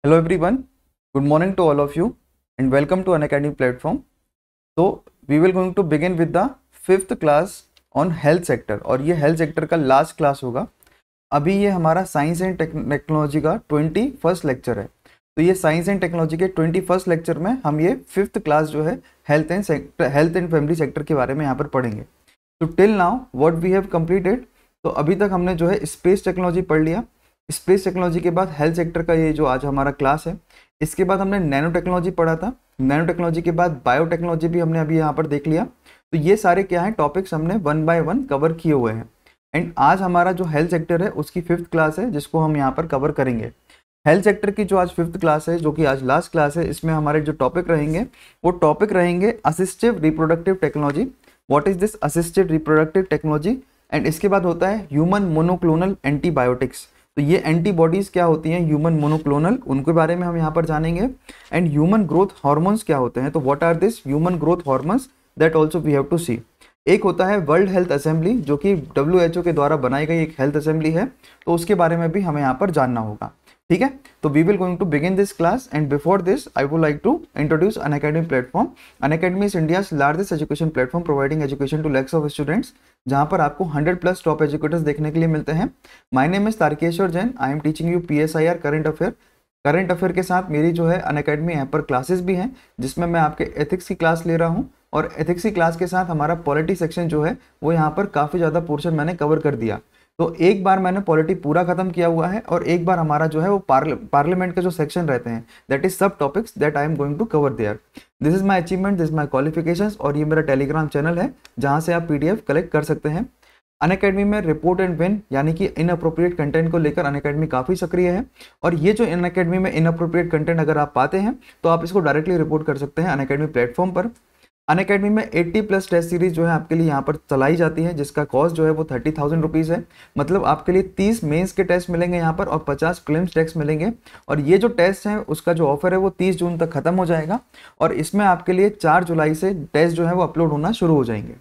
Hello everyone, good morning to all of you and welcome to Unacademy platform. So we will going to begin with the 5th class on health sector और ये health sector का last class होगा। अभी ये हमारा science and technology का 21st lecture है। तो ये साइंस एंड टेक्नोलॉजी के 21st लेक्चर में हम ये 5th क्लास जो है हेल्थ एंड फैमिली सेक्टर के बारे में यहाँ पर पढ़ेंगे। तो till now what we have completed, तो अभी तक हमने जो है स्पेस टेक्नोलॉजी पढ़ लिया। स्पेस टेक्नोलॉजी के बाद हेल्थ सेक्टर का ये जो आज हमारा क्लास है, इसके बाद हमने नैनो टेक्नोलॉजी पढ़ा था। नैनो टेक्नोलॉजी के बाद बायोटेक्नोलॉजी भी हमने अभी यहाँ पर देख लिया। तो ये सारे क्या है टॉपिक्स हमने 1 बाय 1 कवर किए हुए हैं। एंड आज हमारा जो हेल्थ सेक्टर है उसकी 5th क्लास है जिसको हम यहाँ पर कवर करेंगे। हेल्थ सेक्टर की जो आज 5th क्लास है, जो कि आज लास्ट क्लास है, इसमें हमारे जो टॉपिक रहेंगे वो टॉपिक रहेंगे assistive reproductive technology. What is this assisted reproductive technology? And इसके बाद होता है ह्यूमन मोनोक्लोनल एंटीबायोटिक्स। तो ये एंटीबॉडीज क्या होती हैं ह्यूमन मोनोक्लोनल, उनके बारे में हम यहाँ पर जानेंगे। एंड ह्यूमन ग्रोथ हार्मोन्स क्या होते हैं, तो what are this human growth hormones, that also we have to see. एक होता है वर्ल्ड हेल्थ असेंबली, जो कि WHO के द्वारा बनाई गई एक हेल्थ असेंबली है, तो उसके बारे में भी हमें यहाँ पर जानना होगा। ठीक है, तो we will going to begin this class and before this I would like to introduce Unacademy platform. Unacademy is India's largest education platform providing education to lakhs of students, जहां पर आपको 100+ टॉप एजुकेटर्स देखने के लिए मिलते हैं। My name is Tarkeshwar Jain, I am teaching you PSIR current affair. Current affair के साथ मेरी जो है अनअकैडमी ऐप पर क्लासेस भी हैं, जिसमें मैं आपके एथिक्स की क्लास ले रहा हूँ। और एथिक्स की क्लास के साथ हमारा पॉलिटी सेक्शन जो है वो यहाँ पर काफ़ी ज़्यादा पोर्शन मैंने कवर कर दिया। तो एक बार मैंने पॉलिटी पूरा खत्म किया हुआ है और एक बार हमारा जो है वो पार्लियामेंट के जो सेक्शन रहते हैं, दैट इज सब topics that I am going to cover there. This is my achievement, this is my qualifications. और ये मेरा टेलीग्राम चैनल है जहाँ से आप PDF कलेक्ट कर सकते हैं। अनअकैडमी में रिपोर्ट एंड विन यानी कि इनअप्रोप्रिएट कंटेंट को लेकर अनअकैडमी काफ़ी सक्रिय है। और ये जो अनअकैडमी में इनअप्रोप्रिएट कंटेंट अगर आप पाते हैं तो आप इसको डायरेक्टली रिपोर्ट कर सकते हैं अनअकैडमी प्लेटफॉर्म पर। अनअकैडमी में 80+ टेस्ट सीरीज जो है आपके लिए यहाँ पर चलाई जाती है, जिसका कॉस्ट जो है वो 30,000 रुपीज़ है। मतलब आपके लिए 30 मेंस के टेस्ट मिलेंगे यहाँ पर और 50 प्रीलिम्स टेस्ट मिलेंगे। और ये जो टेस्ट है उसका जो ऑफर है वो 30 जून तक खत्म हो जाएगा और इसमें आपके लिए 4 जुलाई से टेस्ट जो है वो अपलोड होना शुरू हो जाएंगे।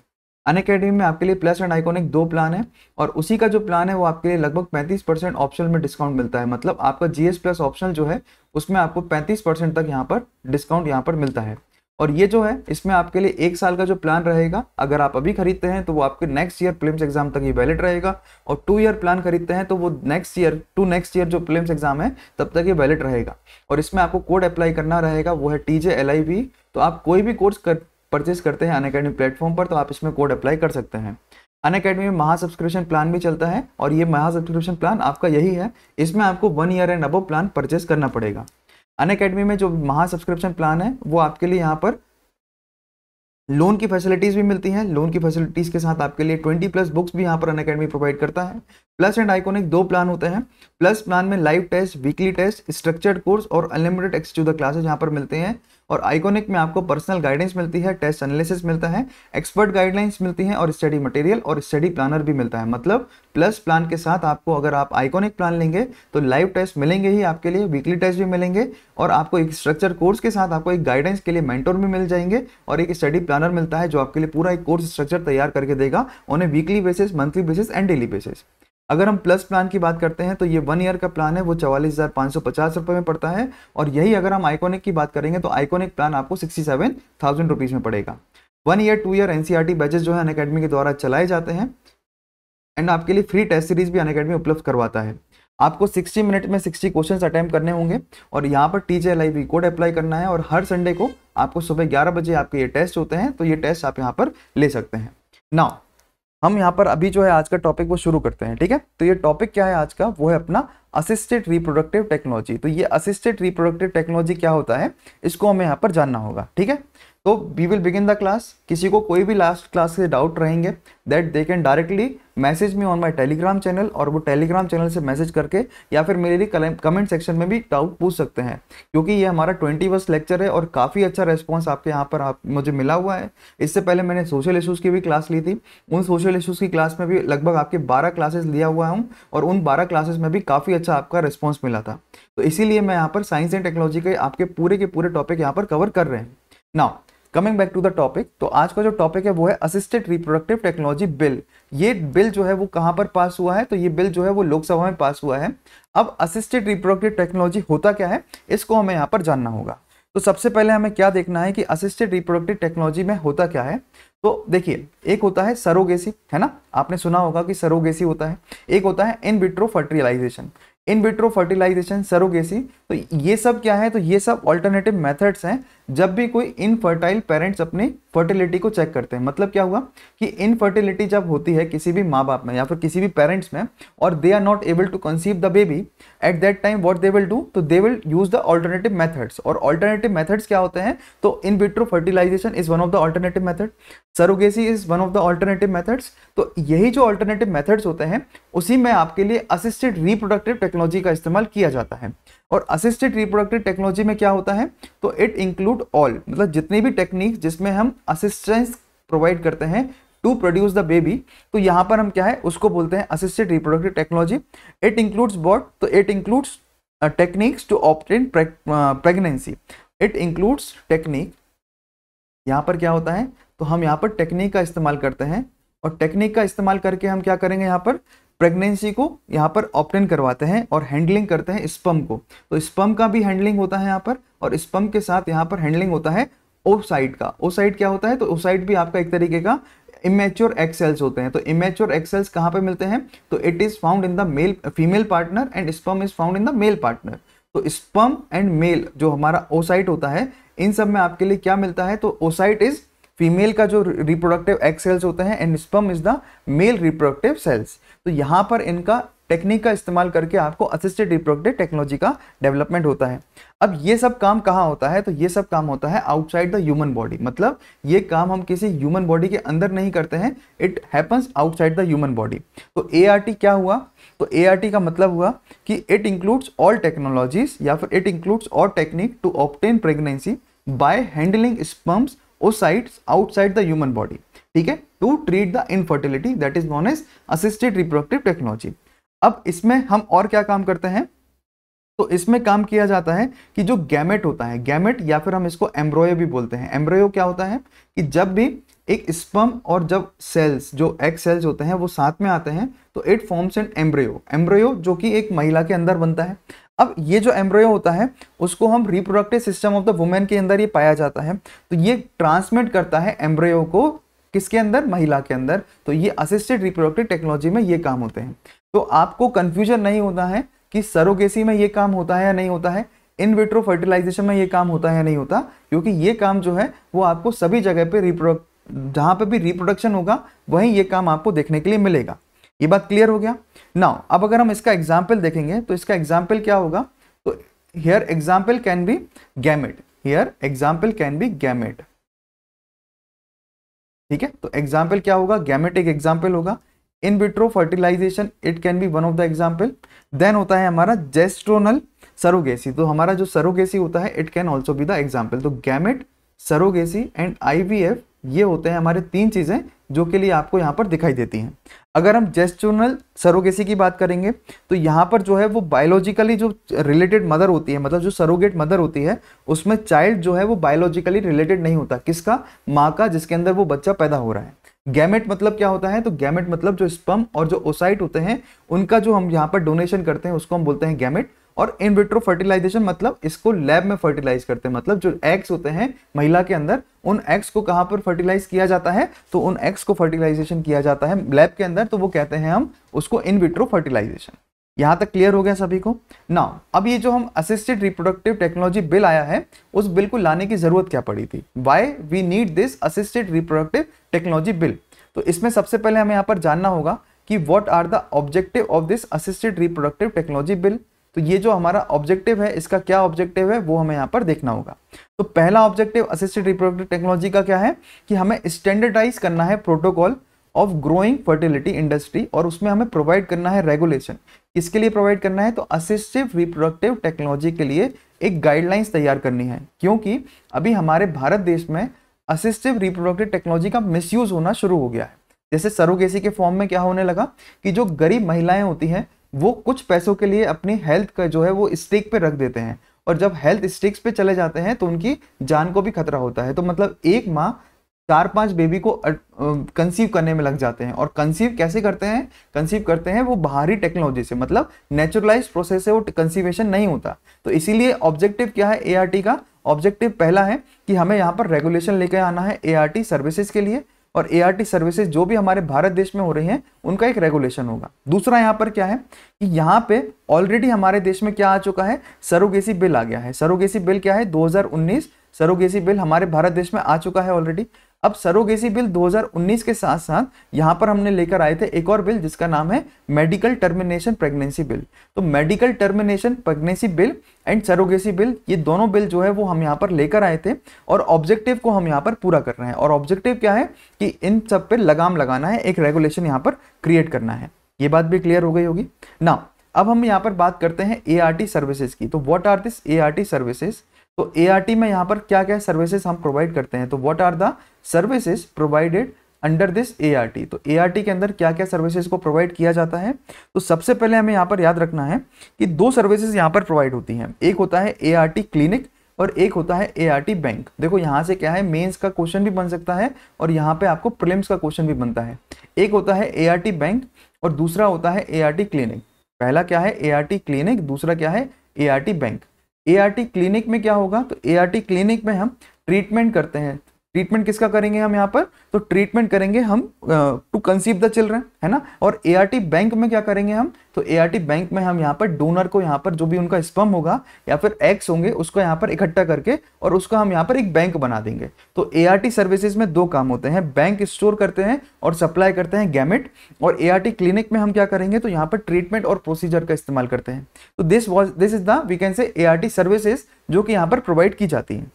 अनअकैडमी में आपके लिए प्लस एंड आइकॉनिक 2 प्लान है और उसी का जो प्लान है वो आपके लिए लगभग 35% ऑप्शनल में डिस्काउंट मिलता है। मतलब आपका GS प्लस ऑप्शनल जो है उसमें आपको 35% तक यहाँ पर डिस्काउंट यहाँ पर मिलता है। और ये जो है इसमें आपके लिए 1 साल का जो प्लान रहेगा, अगर आप अभी खरीदते हैं तो वो आपके नेक्स्ट ईयर प्रीलिम्स एग्जाम तक ही वैलिड रहेगा। और 2 ईयर प्लान खरीदते हैं तो वो नेक्स्ट ईयर जो प्रीलिम्स एग्जाम है तब तक ये वैलिड रहेगा। और इसमें आपको कोड अप्लाई करना रहेगा, वो है TJLIV। तो आप कोई भी कोर्स परचेज करते हैं अनअकैडमी प्लेटफॉर्म पर तो आप इसमें कोड अप्लाई कर सकते हैं। अनअकैडमी में महा सब्सक्रिप्शन प्लान भी चलता है और ये महा सब्सक्रिप्शन प्लान आपका यही है, इसमें आपको 1 year and above plan purchase करना पड़ेगा। अनअकैडमी में जो महा सब्सक्रिप्शन प्लान है वो आपके लिए यहाँ पर लोन की फैसिलिटीज भी मिलती हैं। लोन की फैसिलिटीज के साथ आपके लिए 20+ बुक्स भी यहाँ पर अनअकैडमी प्रोवाइड करता है। प्लस एंड आइकॉनिक 2 प्लान होते हैं। प्लस प्लान में live test, weekly test, structured course और unlimited access to the classes यहाँ पर मिलते हैं। और आइकॉनिक में आपको पर्सनल गाइडेंस मिलती है, टेस्ट एनालिसिस मिलता है, एक्सपर्ट गाइडलाइंस मिलती हैं और स्टडी मटेरियल और स्टडी प्लानर भी मिलता है। मतलब प्लस प्लान के साथ आपको अगर आप आइकॉनिक प्लान लेंगे तो लाइव टेस्ट मिलेंगे ही आपके लिए, वीकली टेस्ट भी मिलेंगे और आपको एक स्ट्रक्चर कोर्स के साथ आपको एक गाइडेंस के लिए मेंटोर भी मिल जाएंगे और एक स्टडी प्लानर मिलता है जो आपके लिए पूरा एक कोर्स स्ट्रक्चर तैयार करके देगा on A weekly basis, monthly basis and daily basis. अगर हम प्लस प्लान की बात करते हैं तो ये 1 ईयर का प्लान है, वो 44,550 रुपये में पड़ता है। और यही अगर हम आइकॉनिक की बात करेंगे तो आइकॉनिक प्लान आपको 67,000 रुपीज़ में पड़ेगा। 1 ईयर 2 ईयर NCERT बैचेस जो है अनअकैडमी के द्वारा चलाए जाते हैं एंड आपके लिए फ्री टेस्ट सीरीज भी अनअकैडमी उपलब्ध करवाता है। आपको 60 मिनट में 60 क्वेश्चंस अटेम्प्ट करने होंगे और यहाँ पर TJLIV कोड अप्लाई करना है। और हर संडे को आपको सुबह 11 बजे आपके ये टेस्ट होते हैं, तो ये टेस्ट आप यहाँ पर ले सकते हैं। नाउ हम यहाँ पर अभी जो है आज का टॉपिक वो शुरू करते हैं। ठीक है, तो ये टॉपिक क्या है आज का, वो है अपना असिस्टेड रिप्रोडक्टिव टेक्नोलॉजी। तो ये असिस्टेड रिप्रोडक्टिव टेक्नोलॉजी क्या होता है इसको हमें यहाँ पर जानना होगा। ठीक है, तो we will begin the class. किसी को कोई भी लास्ट क्लास से डाउट रहेंगे that they can directly message me on my Telegram channel, और वो टेलीग्राम चैनल से मैसेज करके या फिर मेरे लिए कमेंट सेक्शन में भी डाउट पूछ सकते हैं, क्योंकि ये हमारा 21st लेक्चर है और काफ़ी अच्छा रेस्पॉन्स आपके यहाँ पर मुझे मिला हुआ है। इससे पहले मैंने सोशल इशूज़ की भी क्लास ली थी, उन सोशल इशूज़ की क्लास में भी लगभग आपके 12 क्लासेस लिया हुआ हूँ और उन 12 क्लासेस में भी काफ़ी अच्छा आपका रिस्पॉन्स मिला था। तो इसीलिए मैं यहाँ पर साइंस एंड टेक्नोलॉजी के आपके पूरे टॉपिक यहाँ पर कवर कर रहे हैं। Now coming back to the topic, तो आज का जो टॉपिक है वो है असिस्टेड रिप्रोडक्टिव टेक्नोलॉजी बिल। ये बिल जो है वो कहां पर पास हुआ है, तो ये बिल जो है वो लोकसभा में पास हुआ है। अब असिस्टेड रिप्रोडक्टिव टेक्नोलॉजी होता क्या है, इसको हमें यहाँ पर जानना होगा। तो सबसे पहले हमें क्या देखना है कि असिस्टेड रिप्रोडक्टिव टेक्नोलॉजी में होता क्या है। तो देखिए, एक होता है सरोगेसी, है ना, आपने सुना होगा कि सरोगेसी होता है। एक होता है in vitro fertilisation, in vitro fertilisation, surrogacy. तो ये सब क्या है, तो ये सब ऑल्टरनेटिव मेथड्स हैं जब भी कोई इनफर्टाइल पेरेंट्स अपनी फर्टिलिटी को चेक करते हैं। मतलब क्या हुआ कि इनफर्टिलिटी जब होती है किसी भी माँ बाप में या फिर किसी भी पेरेंट्स में, और they are not able to conceive the baby, at that time what they will do, तो they will use the alternative methods. और ऑल्टरनेटिव मेथड्स क्या होते हैं, तो in vitro fertilisation is one of the alternative method, surrogacy is one of the alternative methods. तो यही जो alternative methods होते हैं उसी में आपके लिए असिस्टेड रिप्रोडक्टिव टेक्नोलॉजी का इस्तेमाल किया जाता है। और असिस्टेड रिप्रोडक्टिव टेक्नोलॉजी में क्या होता है, तो इट इंक्लूड ऑल, मतलब जितनी भी टेक्निक जिसमें हम असिस्टेंस प्रोवाइड करते हैं टू प्रोड्यूस द बेबी, तो यहां पर हम क्या है उसको बोलते हैं assisted reproductive technology. It includes what, तो it includes techniques to obtain pregnancy. It includes technique, यहां पर क्या होता है, तो हम यहाँ पर टेक्निक का इस्तेमाल करते हैं, और टेक्निक का इस्तेमाल करके हम क्या करेंगे, यहाँ पर प्रेगनेंसी को यहाँ पर ऑब्टेन करवाते हैं और हैंडलिंग करते हैं स्पर्म को। तो स्पर्म का भी हैंडलिंग होता है यहाँ पर, और स्पर्म के साथ यहाँ पर हैंडलिंग होता है ओसाइट का। ओसाइट क्या होता है, तो ओसाइट भी आपका एक तरीके का इमेच्योर एग सेल्स होते हैं। तो इमेच्योर एग सेल्स कहाँ पे मिलते हैं, तो it is found in the male female partner and sperm is found in the male partner. तो स्पर्म एंड मेल जो हमारा ओसाइट होता है, इन सब में आपके लिए क्या मिलता है, तो ओसाइट इज फीमेल का जो रिप्रोडक्टिव एग सेल्स होते हैं and sperm is the male reproductive cells. तो यहां पर इनका टेक्निक का इस्तेमाल करके आपको असिस्टेड रिप्रोडक्टिव टेक्नोलॉजी का डेवलपमेंट होता है। अब ये सब काम कहाँ होता है, तो ये सब काम होता है आउटसाइड द ह्यूमन बॉडी। मतलब ये काम हम किसी ह्यूमन बॉडी के अंदर नहीं करते हैं, it happens outside the human body. तो ART क्या हुआ, तो ART का मतलब हुआ कि इट इंक्लूड्स ऑल टेक्नोलॉजीज या फिर it includes all technique to obtain pregnancy by handling sperms oocytes outside the human body, ठीक है, to treat the infertility, that is known as assisted reproductive technology। अब इसमें हम और क्या काम करते हैं, तो इसमें काम किया जाता है कि जो गैमेट होता है, गैमेट या फिर हम इसको एम्ब्रोयो भी बोलते हैं। एम्ब्रोयो क्या होता है कि जब भी एक स्पर्म और जब सेल्स जो एग सेल्स होते हैं वो साथ में आते हैं तो इट फॉर्म्स एन एम्ब्रोयो। एम्ब्रोयो जो कि एक महिला के अंदर बनता है। अब ये जो एम्ब्रोयो होता है उसको हम reproductive system of the women के अंदर ये पाया जाता है। तो ये ट्रांसमिट करता है एम्ब्रोयो को किसके अंदर, महिला के अंदर। तो ये असिस्टेड रिप्रोडक्टिव टेक्नोलॉजी में ये काम होते हैं। तो आपको कंफ्यूजन नहीं होता है कि सरोगेसी में ये काम होता है या नहीं होता है, इन विट्रो फर्टिलाइजेशन में ये काम होता है या नहीं होता, क्योंकि ये काम जो है वो आपको सभी जगह पे जहां पे भी रिप्रोडक्शन होगा वहीं ये काम आपको देखने के लिए मिलेगा। ये बात क्लियर हो गया। नाउ अब अगर हम इसका एग्जाम्पल देखेंगे तो इसका एग्जाम्पल क्या होगा, तो here example can be gamete, here example can be gamete, ठीक है। तो एग्जाम्पल क्या होगा, गैमेट एक एग्जाम्पल होगा। In vitro fertilisation it can be one of the example. Then होता है हमारा जेस्ट्रोनल सरोगेसी। तो हमारा जो सरोगेसी होता है it can also be the example. तो गैमेट, सरोगेसी एंड IVF ये होते हैं हमारे तीन चीजें जो के लिए आपको यहाँ पर दिखाई देती हैं। अगर हम जेस्ट्रोनल सरोगेसी की बात करेंगे तो यहाँ पर जो है वो बायोलॉजिकली जो रिलेटेड मदर होती है, मतलब जो सरोगेट मदर होती है उसमें चाइल्ड जो है वो बायोलॉजिकली रिलेटेड नहीं होता। किसका, माँ का, जिसके अंदर वो बच्चा पैदा हो रहा है। गैमेट मतलब क्या होता है, तो गैमेट मतलब जो स्पर्म और जो ओसाइट होते हैं उनका जो हम यहाँ पर डोनेशन करते हैं उसको हम बोलते हैं गैमेट। और इन विट्रो फर्टिलाइजेशन मतलब इसको लैब में फर्टिलाइज करते हैं। मतलब जो एग्स होते हैं महिला के अंदर, उन एग्स को कहां पर फर्टिलाइज किया जाता है, तो उन एग्स को फर्टिलाइजेशन किया जाता है लैब के अंदर, तो वो कहते हैं हम उसको इन विट्रो फर्टिलाइजेशन। यहां तक क्लियर हो गया सभी को। नाउ अब ये जो हम असिस्टेड रिप्रोडक्टिव टेक्नोलॉजी बिल आया है उस बिल को लाने की जरूरत क्या पड़ी थी, why we need this assisted reproductive technology bill. तो इसमें सबसे पहले हमें यहाँ पर जानना होगा कि what are the objective of this assisted reproductive technology bill. तो ये जो हमारा ऑब्जेक्टिव है, इसका क्या ऑब्जेक्टिव है वो हमें यहाँ पर देखना होगा। तो पहला ऑब्जेक्टिव असिस्टेड रिप्रोडक्टिव टेक्नोलॉजी का क्या है कि हमें स्टैंडर्डाइज करना है protocol of growing fertility industry, और उसमें हमें प्रोवाइड करना है रेगुलेशन। किसके लिए प्रोवाइड करना है, तो असिस्टिव रिप्रोडक्टिव टेक्नोलॉजी के लिए एक गाइडलाइंस तैयार करनी है। क्योंकि अभी हमारे भारत देश में असिस्टिव रिप्रोडक्टिव टेक्नोलॉजी का मिसयूज होना शुरू हो गया है। जैसे सरोगेसी के फॉर्म में क्या होने लगा कि जो गरीब महिलाएं होती हैं वो कुछ पैसों के लिए अपनी हेल्थ का जो है वो स्टेक पे रख देते हैं और जब हेल्थ स्टिक्स पे चले जाते हैं तो उनकी जान को भी खतरा होता है। तो मतलब एक माँ 4-5 बेबी को कंसीव करने में लग जाते हैं। और कंसीव कैसे करते हैं? कंसीव करते हैं वो बाहरी टेक्नोलॉजी से, मतलब नेचुरलाइज प्रोसेस से वो कंसीवेशन नहीं होता। तो इसीलिए ऑब्जेक्टिव क्या है एआरटी का? ऑब्जेक्टिव पहला है कि हमें यहाँ पर रेगुलेशन लेकर आना है एआरटी सर्विसेज के लिए, और एआरटी सर्विसेज जो भी हमारे भारत देश में हो रही हैं उनका एक रेगुलेशन होगा। दूसरा यहाँ पर क्या है कि यहाँ पे ऑलरेडी हमारे देश में क्या आ चुका है? सरोगेसी बिल आ गया है। सरोगेसी बिल क्या है? 2019 सरोगेसी बिल हमारे भारत देश में आ चुका है ऑलरेडी। अब सरोगेसी बिल 2019 के साथ साथ यहाँ पर हमने लेकर आए थे एक और बिल जिसका नाम है मेडिकल टर्मिनेशन प्रेगनेंसी बिल। तो medical termination pregnancy bill and surrogacy bill, ये दोनों बिल जो है वो हम यहाँ पर लेकर आए थे और ऑब्जेक्टिव को हम यहाँ पर पूरा कर रहे हैं। और ऑब्जेक्टिव क्या है कि इन सब पे लगाम लगाना है, एक रेगुलेशन यहाँ पर क्रिएट करना है। ये बात भी क्लियर हो गई होगी ना। अब हम यहाँ पर बात करते हैं एआरटी सर्विसेज की। तो what are this ART services? तो एआरटी में यहाँ पर क्या क्या सर्विसेज हम प्रोवाइड करते हैं? तो what are the services provided under this ART? तो एआरटी के अंदर क्या क्या सर्विसेज को प्रोवाइड किया जाता है? तो सबसे पहले हमें यहाँ पर याद रखना है कि 2 सर्विसेज यहाँ पर प्रोवाइड होती हैं। एक होता है एआरटी क्लिनिक और एक होता है एआरटी बैंक। देखो यहाँ से क्या है, मेंस का क्वेश्चन भी बन सकता है और यहाँ पे आपको प्रीलिम्स का क्वेश्चन भी बनता है। एक होता है एआरटी बैंक और दूसरा होता है एआरटी क्लिनिक। पहला क्या है? एआरटी क्लिनिक, दूसरा क्या है? ART bank. एआरटी क्लिनिक में क्या होगा? तो एआरटी क्लिनिक में हम ट्रीटमेंट करते हैं। ट्रीटमेंट किसका करेंगे हम यहाँ पर? तो ट्रीटमेंट करेंगे हम टू कंसीव द चिल्ड्रन, है ना। और एआरटी बैंक में क्या करेंगे हम? तो एआरटी बैंक में हम यहाँ पर डोनर को, यहाँ पर जो भी उनका स्पर्म होगा या फिर एग्स होंगे उसको यहाँ पर इकट्ठा करके और उसका हम यहाँ पर एक बैंक बना देंगे। तो एआरटी सर्विसेज में 2 काम होते हैं, बैंक स्टोर करते हैं और सप्लाई करते हैं गैमेट। और एआरटी क्लिनिक में हम क्या करेंगे? तो यहाँ पर ट्रीटमेंट और प्रोसीजर का इस्तेमाल करते हैं। तो this is the we can say ART services जो कि यहाँ पर प्रोवाइड की जाती हैं।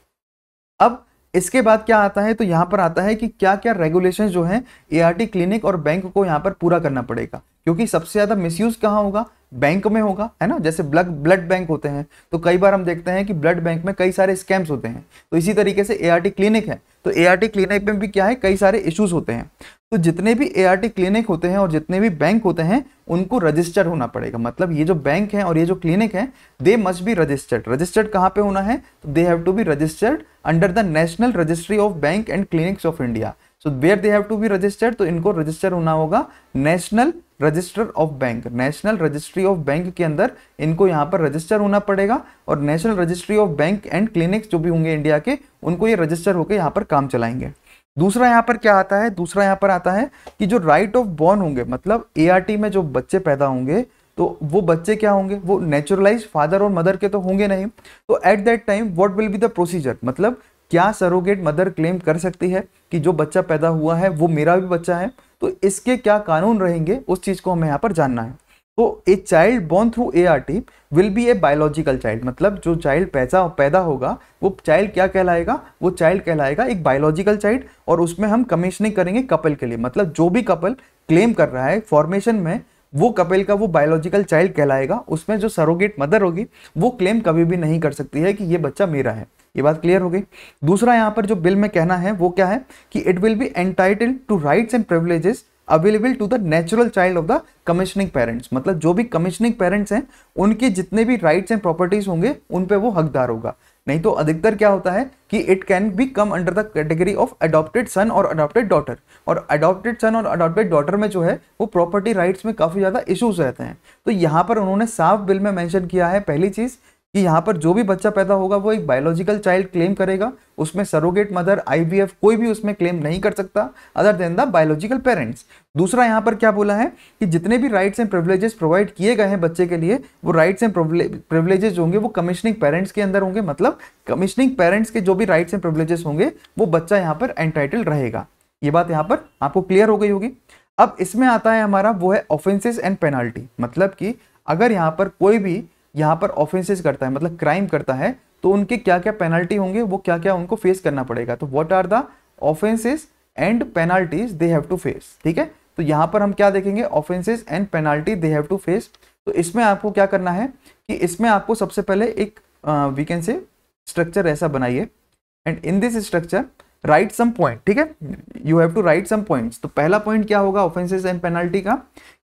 अब इसके बाद क्या आता है? तो यहाँ पर आता है कि क्या क्या रेगुलेशन जो है एआरटी क्लिनिक और बैंक को यहाँ पर पूरा करना पड़ेगा, क्योंकि सबसे ज्यादा मिसयूज कहाँ होगा? बैंक में होगा, है ना। जैसे ब्लड बैंक होते हैं तो कई बार हम देखते हैं कि ब्लड बैंक में कई सारे स्कैम्स होते हैं। तो इसी तरीके से एआरटी क्लिनिक है, तो एआरटी क्लिनिक में भी क्या है? कई सारे इश्यूज होते हैं। तो जितने भी एआरटी क्लिनिक होते हैं और जितने भी बैंक होते हैं उनको रजिस्टर्ड होना पड़ेगा। मतलब ये जो बैंक है और ये जो क्लिनिक है they must be registered. Registered कहाँ पे होना है? तो they have to be registered under the national registry of bank and clinics of India. So where they have to be registered, तो इनको रजिस्टर होना होगा national register of bank. National registry of bank के अंदर इनको यहाँ पर register होना पड़ेगा और national registry of bank and clinics जो भी होंगे इंडिया के, उनको ये रजिस्टर होकर यहाँ पर काम चलाएंगे। दूसरा यहाँ पर क्या आता है? दूसरा यहाँ पर आता है कि जो राइट ऑफ बॉर्न होंगे, मतलब एआरटी में जो बच्चे पैदा होंगे तो वो बच्चे क्या होंगे? वो नेचुरलाइज फादर और मदर के तो होंगे नहीं। तो eight that time what will be the procedure? मतलब क्या सरोगेट मदर क्लेम कर सकती है कि जो बच्चा पैदा हुआ है वो मेरा भी बच्चा है? तो इसके क्या कानून रहेंगे उस चीज को हमें यहाँ पर जानना है। तो a child born through ART will be a biological child. मतलब जो चाइल्ड पैदा होगा वो चाइल्ड क्या कहलाएगा? वो चाइल्ड कहलाएगा एक बायोलॉजिकल चाइल्ड। और उसमें हम कमीशनिंग करेंगे कपल के लिए। मतलब जो भी कपल क्लेम कर रहा है फॉर्मेशन में, वो कपल का वो बायोलॉजिकल चाइल्ड कहलाएगा। उसमें जो सरोगेट मदर होगी वो क्लेम कभी भी नहीं कर सकती है कि ये बच्चा मेरा है। ये बात क्लियर हो गई। दूसरा यहाँ पर जो बिल में कहना है वो क्या है कि it will be entitled to rights and privileges available to the natural child of the commissioning parents. मतलब जो भी कमीशनिंग पेरेंट्स हैं उनके जितने भी राइट्स एंड प्रॉपर्टीज होंगे उन पे वो हकदार होगा। नहीं तो अधिकतर क्या होता है कि it can be come under the category of adopted son और अडॉप्टेड डॉटर। और अडॉप्टेड सन और अडॉप्टेड डॉटर में जो है वो प्रॉपर्टी राइट्स में काफी ज्यादा इश्यूज रहते हैं। तो यहाँ पर उन्होंने साफ बिल में मेंशन किया है पहली चीज कि यहाँ पर जो भी बच्चा पैदा होगा वो एक बायोलॉजिकल चाइल्ड क्लेम करेगा। उसमें सरोगेट मदर, आईवीएफ कोई भी उसमें क्लेम नहीं कर सकता other than the biological parents. दूसरा यहाँ पर क्या बोला है कि जितने भी राइट्स एंड प्रिविलेजेस प्रोवाइड किए गए हैं बच्चे के लिए, वो राइट्स एंड प्रिविलेजेस होंगे वो कमीशनिंग पेरेंट्स के अंदर होंगे। मतलब कमीशनिंग पेरेंट्स के जो भी राइट्स एंड प्रिविलेजेस होंगे वो बच्चा यहाँ पर एंटाइटल्ड रहेगा। ये बात यहाँ पर आपको क्लियर हो गई होगी। अब इसमें आता है हमारा वो है ऑफेंसेस एंड पेनाल्टी। मतलब कि अगर यहाँ पर कोई भी यहाँ पर ऑफेंसेस करता है, मतलब क्राइम करता है, तो उनके क्या क्या पेनल्टी होंगे, वो क्या क्या उनको फेस करना पड़ेगा। तो what are the offences and penalties they have to face. ठीक है, तो यहाँ पर हम क्या देखेंगे? Offences and penalty they have to face. तो इसमें आपको क्या करना है कि इसमें आपको सबसे पहले एक वी कैन से स्ट्रक्चर ऐसा बनाइए and in this structure write some point, ठीक है, you have to write some points. तो पहला पॉइंट क्या होगा ऑफेंसेस एंड पेनल्टी का,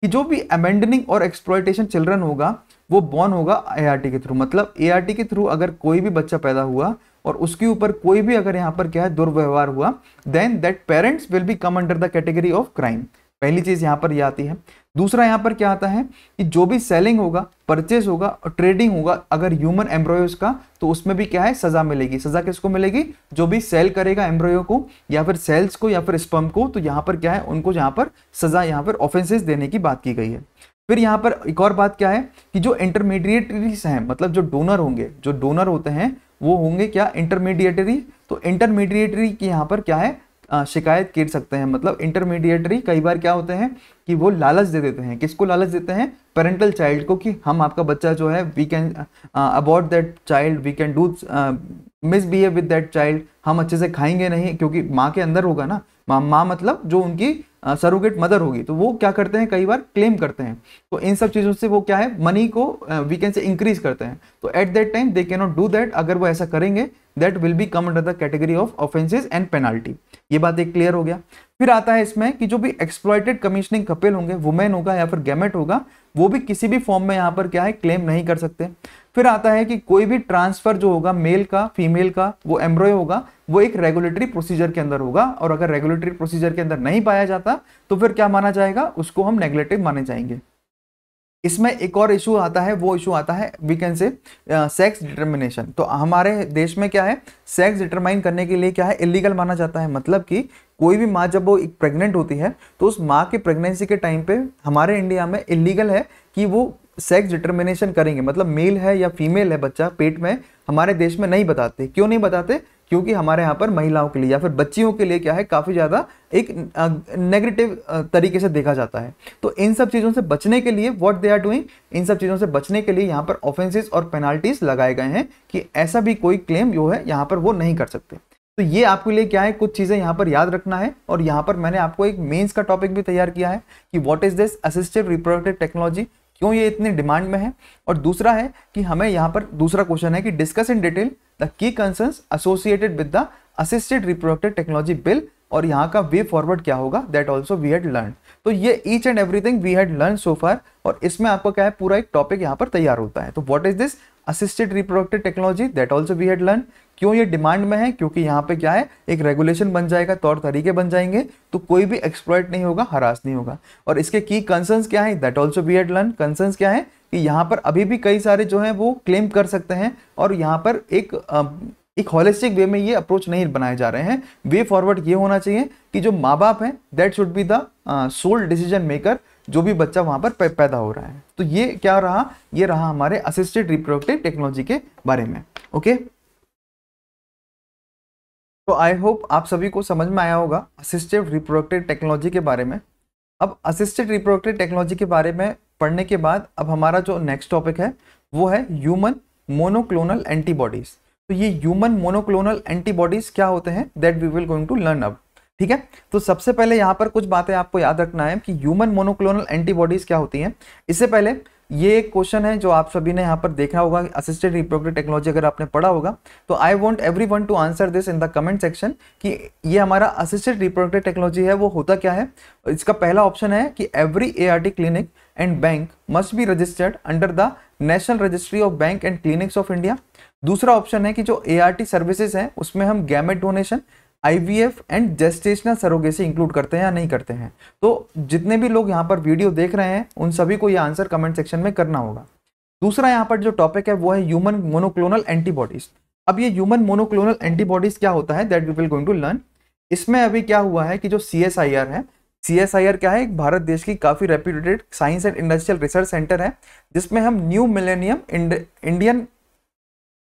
कि जो भी अबैंडनिंग और एक्सप्लॉयटेशन चिल्ड्रन होगा वो बॉर्न होगा ART के थ्रू। मतलब ART के थ्रू अगर कोई भी बच्चा पैदा हुआ और उसके ऊपर कोई भी अगर यहाँ पर क्या है दुर्व्यवहार हुआ, then that parents will be come under the category of crime. पहली चीज यहाँ पर ये आती है। दूसरा यहाँ पर क्या आता है कि जो भी सेलिंग होगा, परचेज होगा और ट्रेडिंग होगा अगर ह्यूमन एम्ब्रॉयोज का, तो उसमें भी क्या है सजा मिलेगी। सजा किसको मिलेगी? जो भी सेल करेगा एम्ब्रॉयो को या फिर सेल्स को या फिर स्पर्म को, तो यहाँ पर क्या है उनको यहाँ पर सजा, यहाँ पर ऑफेंसेस देने की बात की गई है। फिर यहाँ पर एक और बात क्या है कि जो इंटरमीडिएटरीज हैं, मतलब जो डोनर होंगे, जो डोनर होते हैं वो होंगे क्या इंटरमीडिएटरी। तो इंटरमीडिएटरी की यहाँ पर क्या है शिकायत कर सकते हैं। मतलब इंटरमीडिएटरी कई बार क्या होते हैं कि वो लालच दे देते हैं। किसको लालच देते हैं? पेरेंटल चाइल्ड को, कि हम आपका बच्चा जो है we can about that child, we can do misbehave with that child, हम अच्छे से खाएंगे नहीं, क्योंकि माँ के अंदर होगा ना, माँ मतलब जो उनकी सरोगेट मदर होगी, तो वो क्या करते हैं कई बार क्लेम करते हैं। तो इन सब चीज़ों से वो क्या है मनी को वी कैन से इंक्रीज करते हैं। तो eight that time they can not do that. अगर वो ऐसा करेंगे that will be come under the category of offences and penalty. ये बात एक क्लियर हो गया। फिर आता है इसमें कि जो भी एक्सप्लॉइटेड कमीशनिंग कपल होंगे, वुमेन होगा या फिर गैमेट होगा, वो भी किसी भी फॉर्म में यहाँ पर क्या है क्लेम नहीं कर सकते। फिर आता है कि कोई भी ट्रांसफर जो होगा मेल का फीमेल का, वो एम्ब्रॉयो होगा, वो एक रेगुलेटरी प्रोसीजर के अंदर होगा, और अगर रेगुलेटरी प्रोसीजर के अंदर नहीं पाया जाता तो फिर क्या माना जाएगा? उसको हम नेग्लेक्टिव माने जाएंगे। इसमें एक और इशू आता है, वो इशू आता है we can say sex determination. तो हमारे देश में क्या है सेक्स डिटरमाइन करने के लिए क्या है इलीगल माना जाता है। मतलब कि कोई भी माँ जब वो एक प्रेग्नेंट होती है तो उस माँ के प्रेगनेंसी के टाइम पे हमारे इंडिया में इलीगल है कि वो सेक्स डिटर्मिनेशन करेंगे। मतलब मेल है या फीमेल है बच्चा पेट में, हमारे देश में नहीं बताते। क्यों नहीं बताते? क्योंकि हमारे यहाँ पर महिलाओं के लिए या फिर बच्चियों के लिए क्या है काफ़ी ज़्यादा एक नेगेटिव तरीके से देखा जाता है। तो इन सब चीज़ों से बचने के लिए व्हाट दे आर डूइंग, इन सब चीज़ों से बचने के लिए यहाँ पर ऑफेंसेस और पेनाल्टीज लगाए गए हैं कि ऐसा भी कोई क्लेम जो है यहाँ पर वो नहीं कर सकते। तो ये आपके लिए क्या है कुछ चीज़ें यहाँ पर याद रखना है। और यहाँ पर मैंने आपको एक मेंस का टॉपिक भी तैयार किया है कि what is this assisted reproductive technology, क्यों ये इतनी डिमांड में है। और दूसरा है कि हमें यहाँ पर दूसरा क्वेश्चन है कि discuss in detail the key concerns associated with the assisted reproductive technology bill, और यहाँ का वे फॉरवर्ड क्या होगा, that also we had learn. तो ये each and everything we had learn so far, और इसमें आपको क्या है पूरा एक टॉपिक यहाँ पर तैयार होता है। तो what is this assisted reproductive technology, that also we had learn. क्यों ये डिमांड में है? क्योंकि यहाँ पे क्या है एक रेगुलेशन बन जाएगा, तौर तरीके बन जाएंगे, तो कोई भी एक्सप्लॉइट नहीं होगा, हरास नहीं होगा। और इसके की कंसर्न्स क्या है, that also we had learn. Concerns क्या है कि यहाँ पर अभी भी कई सारे जो है वो क्लेम कर सकते हैं, और यहाँ पर एक हॉलिस्टिक वे में ये अप्रोच नहीं बनाए जा रहे हैं। वे फॉरवर्ड ये होना चाहिए कि जो माँ बाप हैं that should be the sole decision maker, जो भी बच्चा वहां पर पैदा हो रहा है। तो ये क्या रहा, ये रहा हमारे असिस्टेड रिप्रोडक्टिव टेक्नोलॉजी के बारे में। ओके, तो आई होप आप सभी को समझ में आया होगा असिस्टेड रिप्रोडक्टिव टेक्नोलॉजी के बारे में। अब असिस्टेड रिप्रोडक्टिव टेक्नोलॉजी के बारे में पढ़ने के बाद अब हमारा जो नेक्स्ट टॉपिक है वो है ह्यूमन मोनोक्लोनल एंटीबॉडीज। तो ये ह्यूमन मोनोक्लोनल एंटीबॉडीज क्या होते हैं that we will going to learn अब। ठीक है, तो सबसे पहले यहाँ पर कुछ बातें आपको याद रखना है कि ह्यूमन मोनोक्लोनल एंटीबॉडीज क्या होती हैं। इससे पहले ये एक क्वेश्चन है जो आप सभी ने यहाँ पर देखा होगा, असिस्टेड रिप्रोडक्टिव टेक्नोलॉजी अगर आपने पढ़ा होगा तो I want everyone to answer this in the comment section कि ये हमारा असिस्टेड रिप्रोडक्टिव टेक्नोलॉजी है वो होता क्या है। इसका पहला ऑप्शन है कि every ART clinic and bank must be registered under the national registry of bank and clinics of India. दूसरा ऑप्शन है कि जो ART सर्विसेज हैं उसमें हम gamete donation, IVF and gestational surrogacy include करते हैं या नहीं करते हैं। तो जितने भी लोग यहाँ पर वीडियो देख रहे हैं उन सभी को ये आंसर कमेंट सेक्शन में करना होगा। दूसरा यहाँ पर जो टॉपिक है वो है ह्यूमन मोनोक्लोनल एंटीबॉडीज। अब ये ह्यूमन मोनोक्लोनल एंटीबॉडीज क्या होता है that we will going to learn. इसमें अभी क्या हुआ है कि जो CSIR है, CSIR क्या है, एक भारत देश की काफी reputed science and industrial research centre है, जिसमें हम new millennium Indian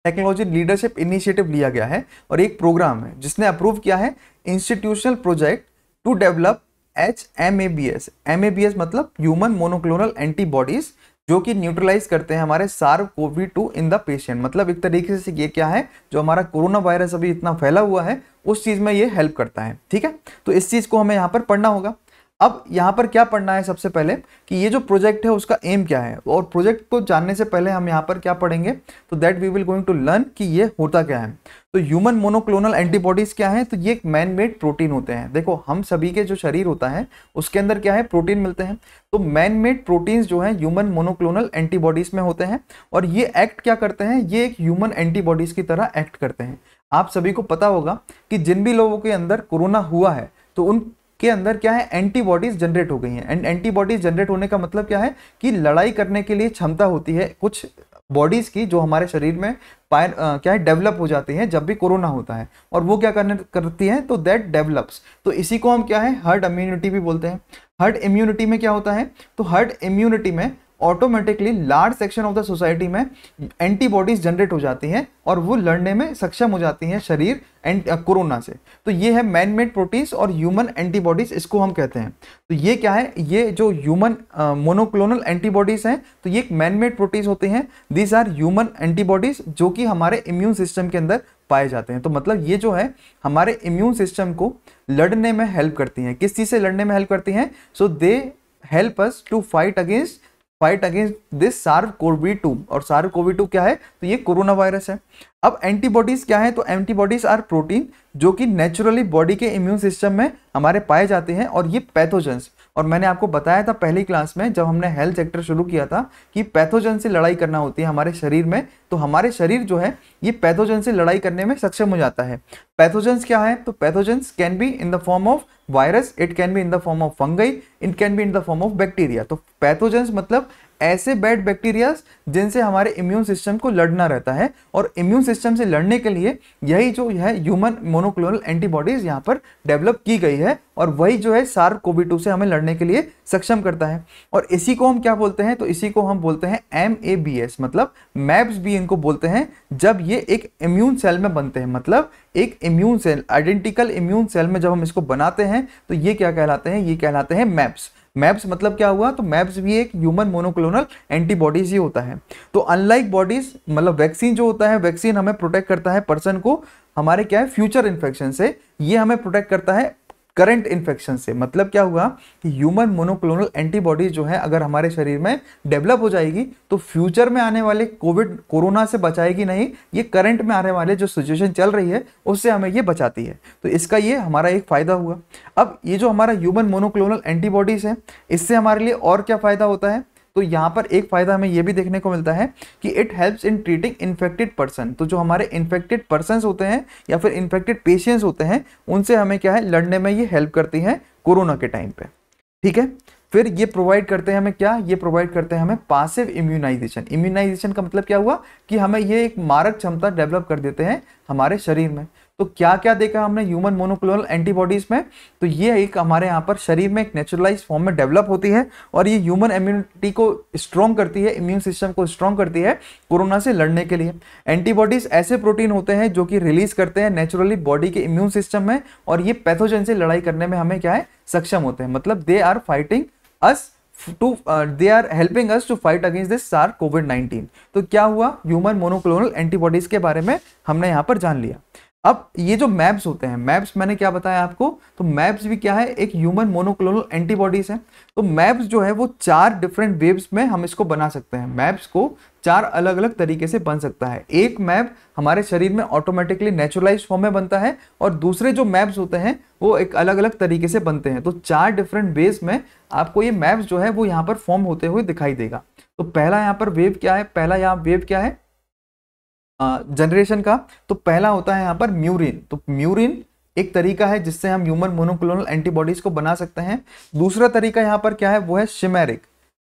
technology leadership initiative लिया गया है, और एक प्रोग्राम है जिसने अप्रूव किया है institutional project to develop HMABS। MABS मतलब ह्यूमन मोनोक्लोनल एंटीबॉडीज, जो कि न्यूट्रलाइज करते हैं हमारे SARS-CoV-2 इन द पेशेंट। मतलब एक तरीके से ये क्या है, जो हमारा कोरोना वायरस अभी इतना फैला हुआ है उस चीज में ये हेल्प करता है। ठीक है, तो इस चीज को हमें यहाँ पर पढ़ना होगा। अब यहाँ पर क्या पढ़ना है सबसे पहले कि ये जो प्रोजेक्ट है उसका एम क्या है, और प्रोजेक्ट को जानने से पहले हम यहाँ पर क्या पढ़ेंगे, तो that we will going to learn कि ये होता क्या है। तो ह्यूमन मोनोक्लोनल एंटीबॉडीज क्या है, तो ये एक मैन मेड प्रोटीन होते हैं। देखो हम सभी के जो शरीर होता है उसके अंदर क्या है, प्रोटीन मिलते हैं। तो मैन मेड प्रोटीन्स जो है ह्यूमन मोनोक्लोनल एंटीबॉडीज में होते हैं, और ये एक्ट क्या करते हैं, ये एक ह्यूमन एंटीबॉडीज की तरह एक्ट करते हैं। आप सभी को पता होगा कि जिन भी लोगों के अंदर कोरोना हुआ है तो उनके अंदर क्या है, एंटीबॉडीज जनरेट हो गई हैं। एंड एंटीबॉडीज जनरेट होने का मतलब क्या है कि लड़ाई करने के लिए क्षमता होती है कुछ बॉडीज की जो हमारे शरीर में क्या है, डेवलप हो जाती है जब भी कोरोना होता है। और वो क्या करती है, तो दैट डेवलप्स। तो इसी को हम क्या है, हर्ड इम्यूनिटी भी बोलते हैं। हर्ड इम्यूनिटी में क्या होता है, तो हर्ड इम्यूनिटी में automatically large section of the society में एंटीबॉडीज जनरेट हो जाती हैं और वो लड़ने में सक्षम हो जाती हैं शरीर कोरोना से। तो ये है मैन मेड प्रोटीन्स और ह्यूमन एंटीबॉडीज, इसको हम कहते हैं। तो ये क्या है, ये जो ह्यूमन मोनोक्लोनल एंटीबॉडीज हैं तो ये एक मैन मेड प्रोटीन्स होते हैं। दीज आर ह्यूमन एंटीबॉडीज जो कि हमारे इम्यून सिस्टम के अंदर पाए जाते हैं। तो मतलब ये जो है हमारे इम्यून सिस्टम को लड़ने में हेल्प करती हैं। किस चीज से लड़ने में हेल्प करती हैं, so they help us to fight against this SARS-CoV-2। और SARS-CoV-2 क्या है, तो ये कोरोना वायरस है। अब एंटीबॉडीज क्या है, तो एंटीबॉडीज आर प्रोटीन जो कि नेचुरली बॉडी के इम्यून सिस्टम में हमारे पाए जाते हैं, और ये पैथोजेंस। और मैंने आपको बताया था पहली क्लास में जब हमने हेल्थ सेक्टर शुरू किया था कि पैथोजन से लड़ाई करना होती है हमारे शरीर में। तो हमारे शरीर जो है ये पैथोजन से लड़ाई करने में सक्षम हो जाता है। पैथोजेंस क्या है, तो pathogens can be in the form of virus, it can be in the form of fungi, it can be in the form of bacteria. तो पैथोजेंस मतलब ऐसे बैड बैक्टीरिया जिनसे हमारे इम्यून सिस्टम को लड़ना रहता है, और इम्यून सिस्टम से लड़ने के लिए यही जो है ह्यूमन मोनोक्लोनल एंटीबॉडीज यहाँ पर डेवलप की गई है, और वही जो है SARS-CoV-2 से हमें लड़ने के लिए सक्षम करता है। और इसी को हम क्या बोलते हैं, तो इसी को हम बोलते हैं MABS, मतलब मैब्स भी इनको बोलते हैं। जब ये एक इम्यून सेल में बनते हैं, मतलब एक immune cell, identical immune cell में जब हम इसको बनाते हैं तो ये क्या कहलाते हैं, ये कहलाते हैं मैब्स। मैब्स मतलब क्या हुआ, तो मैब्स भी एक ह्यूमन मोनोक्लोनल एंटीबॉडीज ही होता है। तो अनलाइक बॉडीज, मतलब वैक्सीन जो होता है, वैक्सीन हमें प्रोटेक्ट करता है पर्सन को हमारे क्या है, फ्यूचर इन्फेक्शन से। ये हमें प्रोटेक्ट करता है करंट इन्फेक्शन से। मतलब क्या हुआ कि ह्यूमन मोनोक्लोनल एंटीबॉडीज जो है अगर हमारे शरीर में डेवलप हो जाएगी तो फ्यूचर में आने वाले कोरोना से बचाएगी नहीं, ये करंट में आने वाले जो सिचुएशन चल रही है उससे हमें ये बचाती है। तो इसका ये हमारा एक फायदा हुआ। अब ये जो हमारा ह्यूमन मोनोक्लोनल एंटीबॉडीज है इससे हमारे लिए और क्या फायदा होता है, तो यहाँ पर एक फायदा हमें यह भी देखने को मिलता है कि it helps in treating infected person. तो जो हमारे इन्फेक्टेड पर्सन्स होते हैं या फिर इन्फेक्टेड पेशेंट्स होते हैं उनसे हमें क्या है, लड़ने में ये हेल्प करती है कोरोना के टाइम पे। ठीक है, फिर ये प्रोवाइड करते हैं हमें क्या, ये प्रोवाइड करते हैं हमें पासिव इम्यूनाइजेशन। इम्यूनाइजेशन का मतलब क्या हुआ कि हमें ये एक मारक क्षमता डेवलप कर देते हैं हमारे शरीर में। तो क्या क्या देखा हमने ह्यूमन मोनोक्लोनल एंटीबॉडीज में, तो ये एक हमारे यहाँ पर शरीर में एक नेचुरलाइज फॉर्म में डेवलप होती है, और ये ह्यूमन इम्यूनिटी को स्ट्रॉन्ग करती है, इम्यून सिस्टम को स्ट्रॉन्ग करती है कोरोना से लड़ने के लिए। एंटीबॉडीज ऐसे प्रोटीन होते हैं जो कि रिलीज करते हैं नेचुरली बॉडी के इम्यून सिस्टम में, और ये पैथोजन से लड़ाई करने में हमें क्या है, सक्षम होते हैं। मतलब they are fighting us they are helping us to fight against this SARS-CoV-19। तो क्या हुआ, ह्यूमन मोनोक्लोनल एंटीबॉडीज के बारे में हमने यहाँ पर जान लिया। अब ये जो मैब्स होते हैं, मैब्स मैंने क्या बताया आपको, तो मैब्स भी क्या है, एक ह्यूमन मोनोक्लोनल एंटीबॉडीज है। तो मैब्स जो है वो 4 डिफरेंट वेव्स में हम इसको बना सकते हैं। मैब्स को 4 अलग अलग तरीके से बन सकता है। एक मैब हमारे शरीर में ऑटोमेटिकली नेचुरलाइज फॉर्म में बनता है, और दूसरे जो मैब्स होते हैं वो एक अलग अलग तरीके से बनते हैं। तो 4 डिफरेंट वेज में आपको ये मैब्स जो है वो यहाँ पर फॉर्म होते हुए दिखाई देगा। तो पहला यहाँ पर वेव क्या है, पहला यहाँ वेव क्या है जनरेशन का, तो पहला होता है यहाँ पर म्यूरिन। तो म्यूरिन एक तरीका है जिससे हम ह्यूमन मोनोक्लोनल एंटीबॉडीज को बना सकते हैं। दूसरा तरीका यहाँ पर क्या है, वो है शिमेरिक।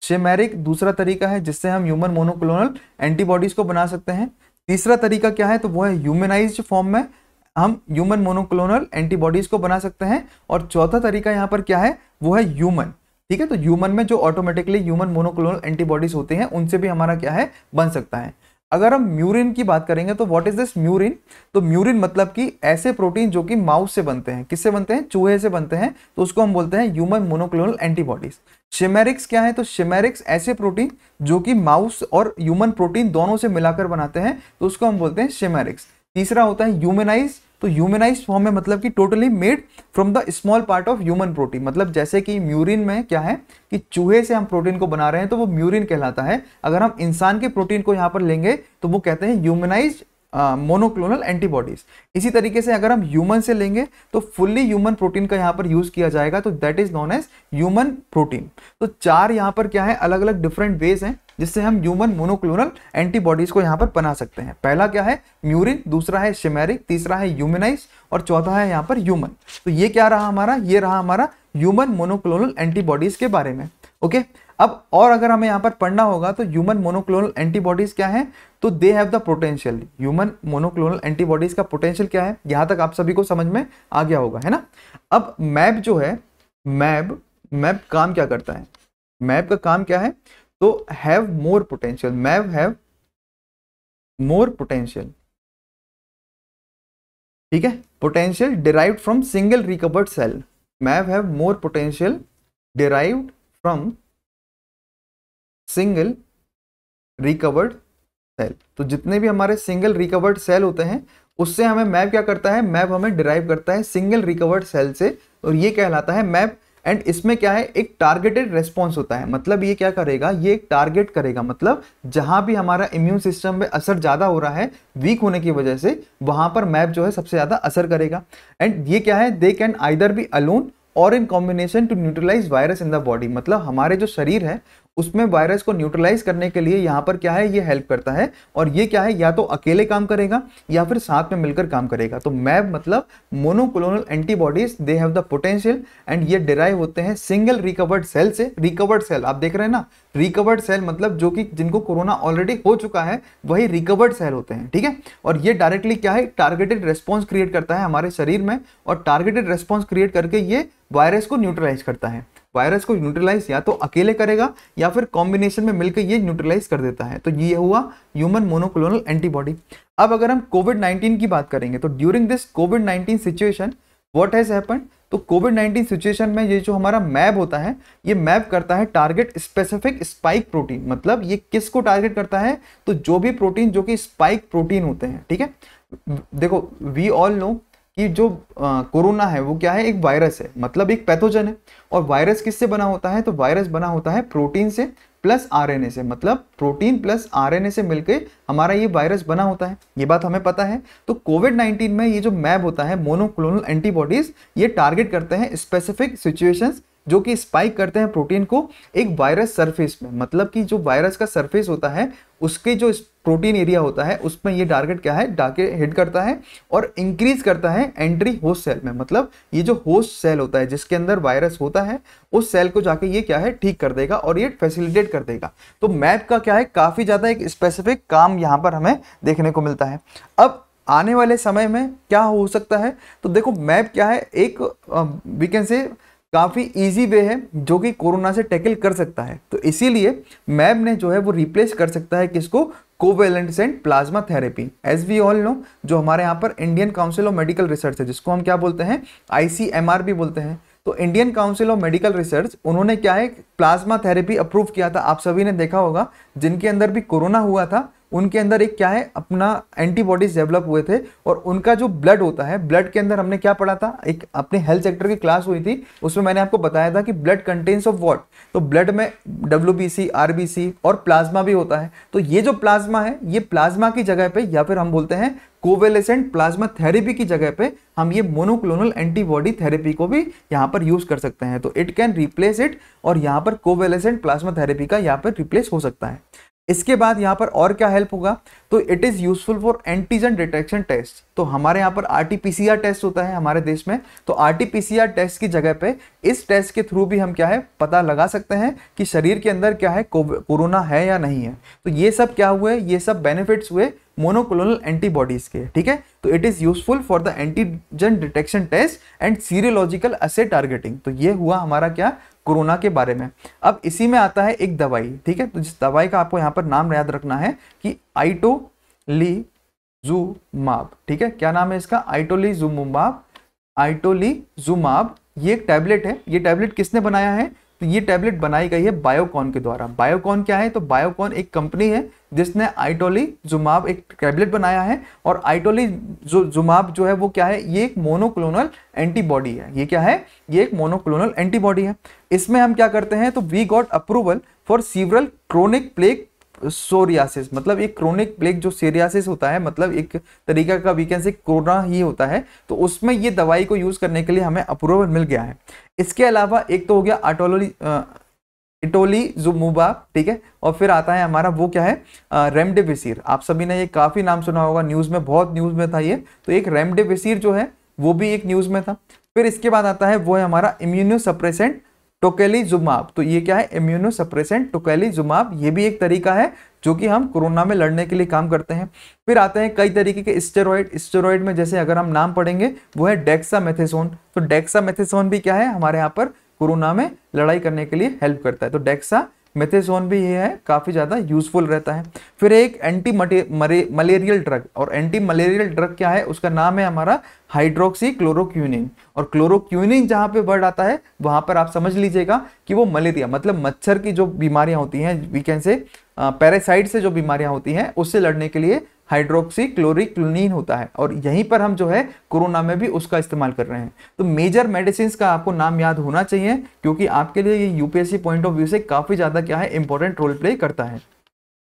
शिमेरिक दूसरा तरीका है जिससे हम ह्यूमन मोनोक्लोनल एंटीबॉडीज को बना सकते हैं। तीसरा तरीका क्या है, तो वो है ह्यूमनाइज्ड फॉर्म में हम ह्यूमन मोनोक्लोनल एंटीबॉडीज को बना सकते हैं। और चौथा तरीका यहाँ पर क्या है, वो है ह्यूमन। ठीक है, तो ह्यूमन में जो ऑटोमेटिकली ह्यूमन मोनोक्लोनल एंटीबॉडीज होते हैं उनसे भी हमारा क्या है, बन सकता है। अगर हम म्यूरिन की बात करेंगे तो व्हाट इज दिस म्यूरिन, तो म्यूरिन मतलब कि ऐसे प्रोटीन जो कि माउस से बनते हैं, किससे बनते हैं, चूहे से बनते हैं, तो उसको हम बोलते हैं ह्यूमन मोनोक्लोनल एंटीबॉडीज। शिमेरिक्स क्या है, तो शिमेरिक्स ऐसे प्रोटीन जो कि माउस और ह्यूमन प्रोटीन दोनों से मिलाकर बनाते हैं, तो उसको हम बोलते हैं शिमेरिक्स। तीसरा होता है ह्यूमनाइज, तो ह्यूमनाइज्ड फॉर्म में मतलब कि totally made from the small part of human protein, मतलब जैसे कि म्यूरिन में क्या है कि चूहे से हम प्रोटीन को बना रहे हैं तो वो म्यूरिन कहलाता है। अगर हम इंसान के प्रोटीन को यहाँ पर लेंगे तो वो कहते हैं ह्यूमनाइज्ड मोनोक्लोनल एंटीबॉडीज। इसी तरीके से अगर हम ह्यूमन से लेंगे तो फुल्ली ह्यूमन प्रोटीन का यहाँ पर यूज किया जाएगा, तो that is known as human protein. तो चार यहाँ पर क्या है, अलग अलग डिफरेंट वेज हैं जिससे हम ह्यूमन मोनोक्लोनल एंटीबॉडीज को यहाँ पर बना सकते हैं। पहला क्या है, म्यूरिन, दूसरा है शिमेरिक, तीसरा है ह्यूमनाइज और चौथा है यहाँ पर ह्यूमन। तो ये क्या रहा हमारा, ये रहा हमारा ह्यूमन मोनोक्लोनल एंटीबॉडीज के बारे में। ओके, अब और अगर हमें यहाँ पर पढ़ना होगा तो ह्यूमन मोनोक्लोनल एंटीबॉडीज क्या है, तो they have the potential. Human monoclonal antibodies का पोटेंशियल क्या है, यहां तक आप सभी को समझ में आ गया होगा, है ना। अब मैब जो है, मैब काम क्या करता है, मैब का काम क्या है, तो have more potential, mAb have more potential, ठीक है, potential derived from single recovered cell. MAb have more potential derived from single recovered cell. तो जितने भी हमारे सिंगल रिकवर्ड सेल होते हैं उससे हमें मैप क्या करता है, मैप हमें डिराइव करता है सिंगल रिकवर्ड सेल से, और ये कहलाता है मैप। एंड इसमें क्या है, एक टारगेटेड रेस्पॉन्स होता है, मतलब ये क्या करेगा, ये एक टारगेट करेगा, मतलब जहां भी हमारा इम्यून सिस्टम में असर ज्यादा हो रहा है वीक होने की वजह से, वहां पर मैप जो है सबसे ज्यादा असर करेगा। एंड ये क्या है, they can either be alone or in combination to neutralise virus in the body, मतलब हमारे जो शरीर है उसमें वायरस को न्यूट्रलाइज करने के लिए यहाँ पर क्या है, ये हेल्प करता है। और ये क्या है, या तो अकेले काम करेगा या फिर साथ में मिलकर काम करेगा। तो मैब मतलब monoclonal antibodies, they have the potential and ये डिराइव होते हैं सिंगल रिकवर्ड सेल से। रिकवर्ड सेल आप देख रहे हैं ना, रिकवर्ड सेल मतलब जो कि जिनको कोरोना ऑलरेडी हो चुका है वही रिकवर्ड सेल होते हैं, ठीक है। और ये डायरेक्टली क्या है, टारगेटेड रेस्पॉन्स क्रिएट करता है हमारे शरीर में, और टारगेटेड रेस्पॉन्स क्रिएट करके ये वायरस को न्यूट्रलाइज करता है। वायरस को न्यूट्रलाइज या तो अकेले करेगा या फिर कॉम्बिनेशन में मिलकर ये न्यूट्रलाइज कर देता है। तो ये हुआ ह्यूमन मोनोक्लोनल एंटीबॉडी। अब अगर हम कोविड-19 की बात करेंगे तो during this covid situation what has happened, तो कोविड-19 सिचुएशन में ये जो हमारा मैप होता है, ये मैप करता है टारगेट स्पेसिफिक स्पाइक प्रोटीन। मतलब ये किसको टारगेट करता है, तो जो भी प्रोटीन जो कि स्पाइक प्रोटीन होते हैं, ठीक है। देखो वी ऑल नो कि जो कोरोना है वो क्या है, एक वायरस है, मतलब एक पैथोजन है। और वायरस किससे बना होता है, तो वायरस बना होता है प्रोटीन से प्लस आरएनए से, मतलब प्रोटीन प्लस आरएनए से मिलकर हमारा ये वायरस बना होता है, ये बात हमें पता है। तो कोविड-19 में ये जो मैप होता है मोनोक्लोनल एंटीबॉडीज, ये टारगेट करते हैं स्पेसिफिक सिचुएशंस जो कि स्पाइक करते हैं प्रोटीन को एक वायरस सरफेस में, मतलब कि जो वायरस का सरफेस होता है उसके जो प्रोटीन एरिया होता है उसमें ये टारगेट क्या है, डाके हिट करता है और इंक्रीज करता है एंट्री होस्ट सेल में। मतलब ये जो होस्ट सेल होता है जिसके अंदर वायरस होता है उस सेल को जाके ये क्या है, ठीक कर देगा और ये फैसिलिटेट कर देगा। तो मैप का क्या है, काफी ज्यादा एक स्पेसिफिक काम यहाँ पर हमें देखने को मिलता है। अब आने वाले समय में क्या हो सकता है, तो देखो मैप क्या है, एक वी कैन से काफ़ी इजी वे है जो कि कोरोना से टैकल कर सकता है। तो इसीलिए मैब ने जो है वो रिप्लेस कर सकता है किसको, convalescent plasma therapy. As we all know, जो हमारे यहाँ पर Indian Council of Medical Research है जिसको हम क्या बोलते हैं, ICMR भी बोलते हैं। तो Indian Council of Medical research उन्होंने क्या है, प्लाज्मा थेरेपी अप्रूव किया था। आप सभी ने देखा होगा जिनके अंदर भी कोरोना हुआ था उनके अंदर एक क्या है, अपना एंटीबॉडीज डेवलप हुए थे। और उनका जो ब्लड होता है, ब्लड के अंदर हमने क्या पढ़ा था, एक अपने हेल्थ सेक्टर की क्लास हुई थी उसमें मैंने आपको बताया था कि ब्लड कंटेन्स ऑफ व्हाट, तो ब्लड में WBC, RBC और प्लाज्मा भी होता है। तो ये जो प्लाज्मा है, ये प्लाज्मा की जगह पे या फिर हम बोलते हैं कोवेलेसेंट प्लाज्मा थेरेपी की जगह पे हम ये मोनोक्लोनल एंटीबॉडी थेरेपी को भी यहाँ पर यूज कर सकते हैं। तो इट कैन रिप्लेस इट, और यहाँ पर कोवेलेसेंट प्लाज्मा थेरेपी का यहाँ पर रिप्लेस हो सकता है। इसके बाद यहाँ पर और क्या हेल्प होगा, तो it is useful for antigen detection test. तो हमारे यहाँ पर RT-PCR टेस्ट होता है हमारे देश में, तो RT-PCR टेस्ट की जगह पे इस टेस्ट के थ्रू भी हम क्या है, पता लगा सकते हैं कि शरीर के अंदर क्या है, कोरोना है या नहीं है। तो ये सब क्या हुए, ये सब बेनिफिट्स हुए मोनोक्लोनल एंटीबॉडीज के, ठीक है। तो it is useful for the antigen detection test and serological assay targeting. तो ये हुआ हमारा क्या, कोरोना के बारे में। अब इसी में आता है एक दवाई, ठीक है। तो जिस दवाई का आपको यहाँ पर नाम याद रखना है कि आइटोलिजुमाब, ठीक है। क्या नाम है इसका, आइटोलिजुमाब। आइटोलिजुमाब ये एक टैबलेट है। ये टैबलेट किसने बनाया है, तो ये टैबलेट बनाई गई है बायोकॉन के द्वारा। बायोकॉन क्या है? तो बायोकॉन एक कंपनी है जिसने आइटोलिजुमाब एक टैबलेट बनाया है, और आइटोलिजुमाब जो है वो क्या है? ये एक मोनोक्लोनल एंटीबॉडी है। ये क्या है? ये एक मोनोक्लोनल एंटीबॉडी है। इसमें हम क्या करते हैं? तो we got approval for several chronic plaque psoriasis, मतलब एक क्रोनिक प्लेग जो सोरियासिस होता है, मतलब एक तरीका का वीकेंड से कोरोना ही होता है, तो उसमें ये दवाई को यूज करने के लिए हमें अप्रूवल मिल गया है। इसके अलावा एक तो हो गया इटोलिजुमाब, ठीक है, और फिर आता है हमारा वो क्या है? रेमडेसिविर। आप सभी ने ये काफी नाम सुना होगा, न्यूज में, बहुत न्यूज में था ये। तो एक रेमडेसिविर जो है वो भी एक न्यूज में था। फिर इसके बाद आता है वो है हमारा इम्यूनोसप्रेसेंट टोकेलिजुमाब। तो ये क्या है? इम्यूनोसप्रेसेंट टोकेलिजुमाब, ये भी एक तरीका है जो कि हम कोरोना में लड़ने के लिए काम करते हैं। फिर आते हैं कई तरीके के स्टेरॉइड में जैसे अगर हम नाम पढ़ेंगे वो है डेक्सामेथासोन। तो डेक्सामेथासोन भी क्या है? हमारे यहाँ पर कोरोना में लड़ाई करने के लिए हेल्प करता है। तो डेक्सामेथासोन भी ये है काफी ज्यादा यूजफुल रहता है। फिर एक एंटी मलेरियल ड्रग, और एंटी मलेरियल ड्रग क्या है? उसका नाम है हमारा हाइड्रोक्सी क्लोरोक्विनिन। और क्लोरोक्विनिन जहां पे वर्ड आता है वहां पर आप समझ लीजिएगा कि वो मलेरिया, मतलब मच्छर की जो बीमारियां होती हैं, वी कैन से पैरासाइट से जो बीमारियां होती हैं, उससे लड़ने के लिए हाइड्रोक्सी क्लोरोक्विनिन होता है। और यहीं पर हम जो है कोरोना में भी उसका इस्तेमाल कर रहे हैं। तो मेजर मेडिसिन का आपको नाम याद होना चाहिए, क्योंकि आपके लिए ये यूपीएससी पॉइंट ऑफ व्यू से काफी ज्यादा क्या है? इंपॉर्टेंट रोल प्ले करता है।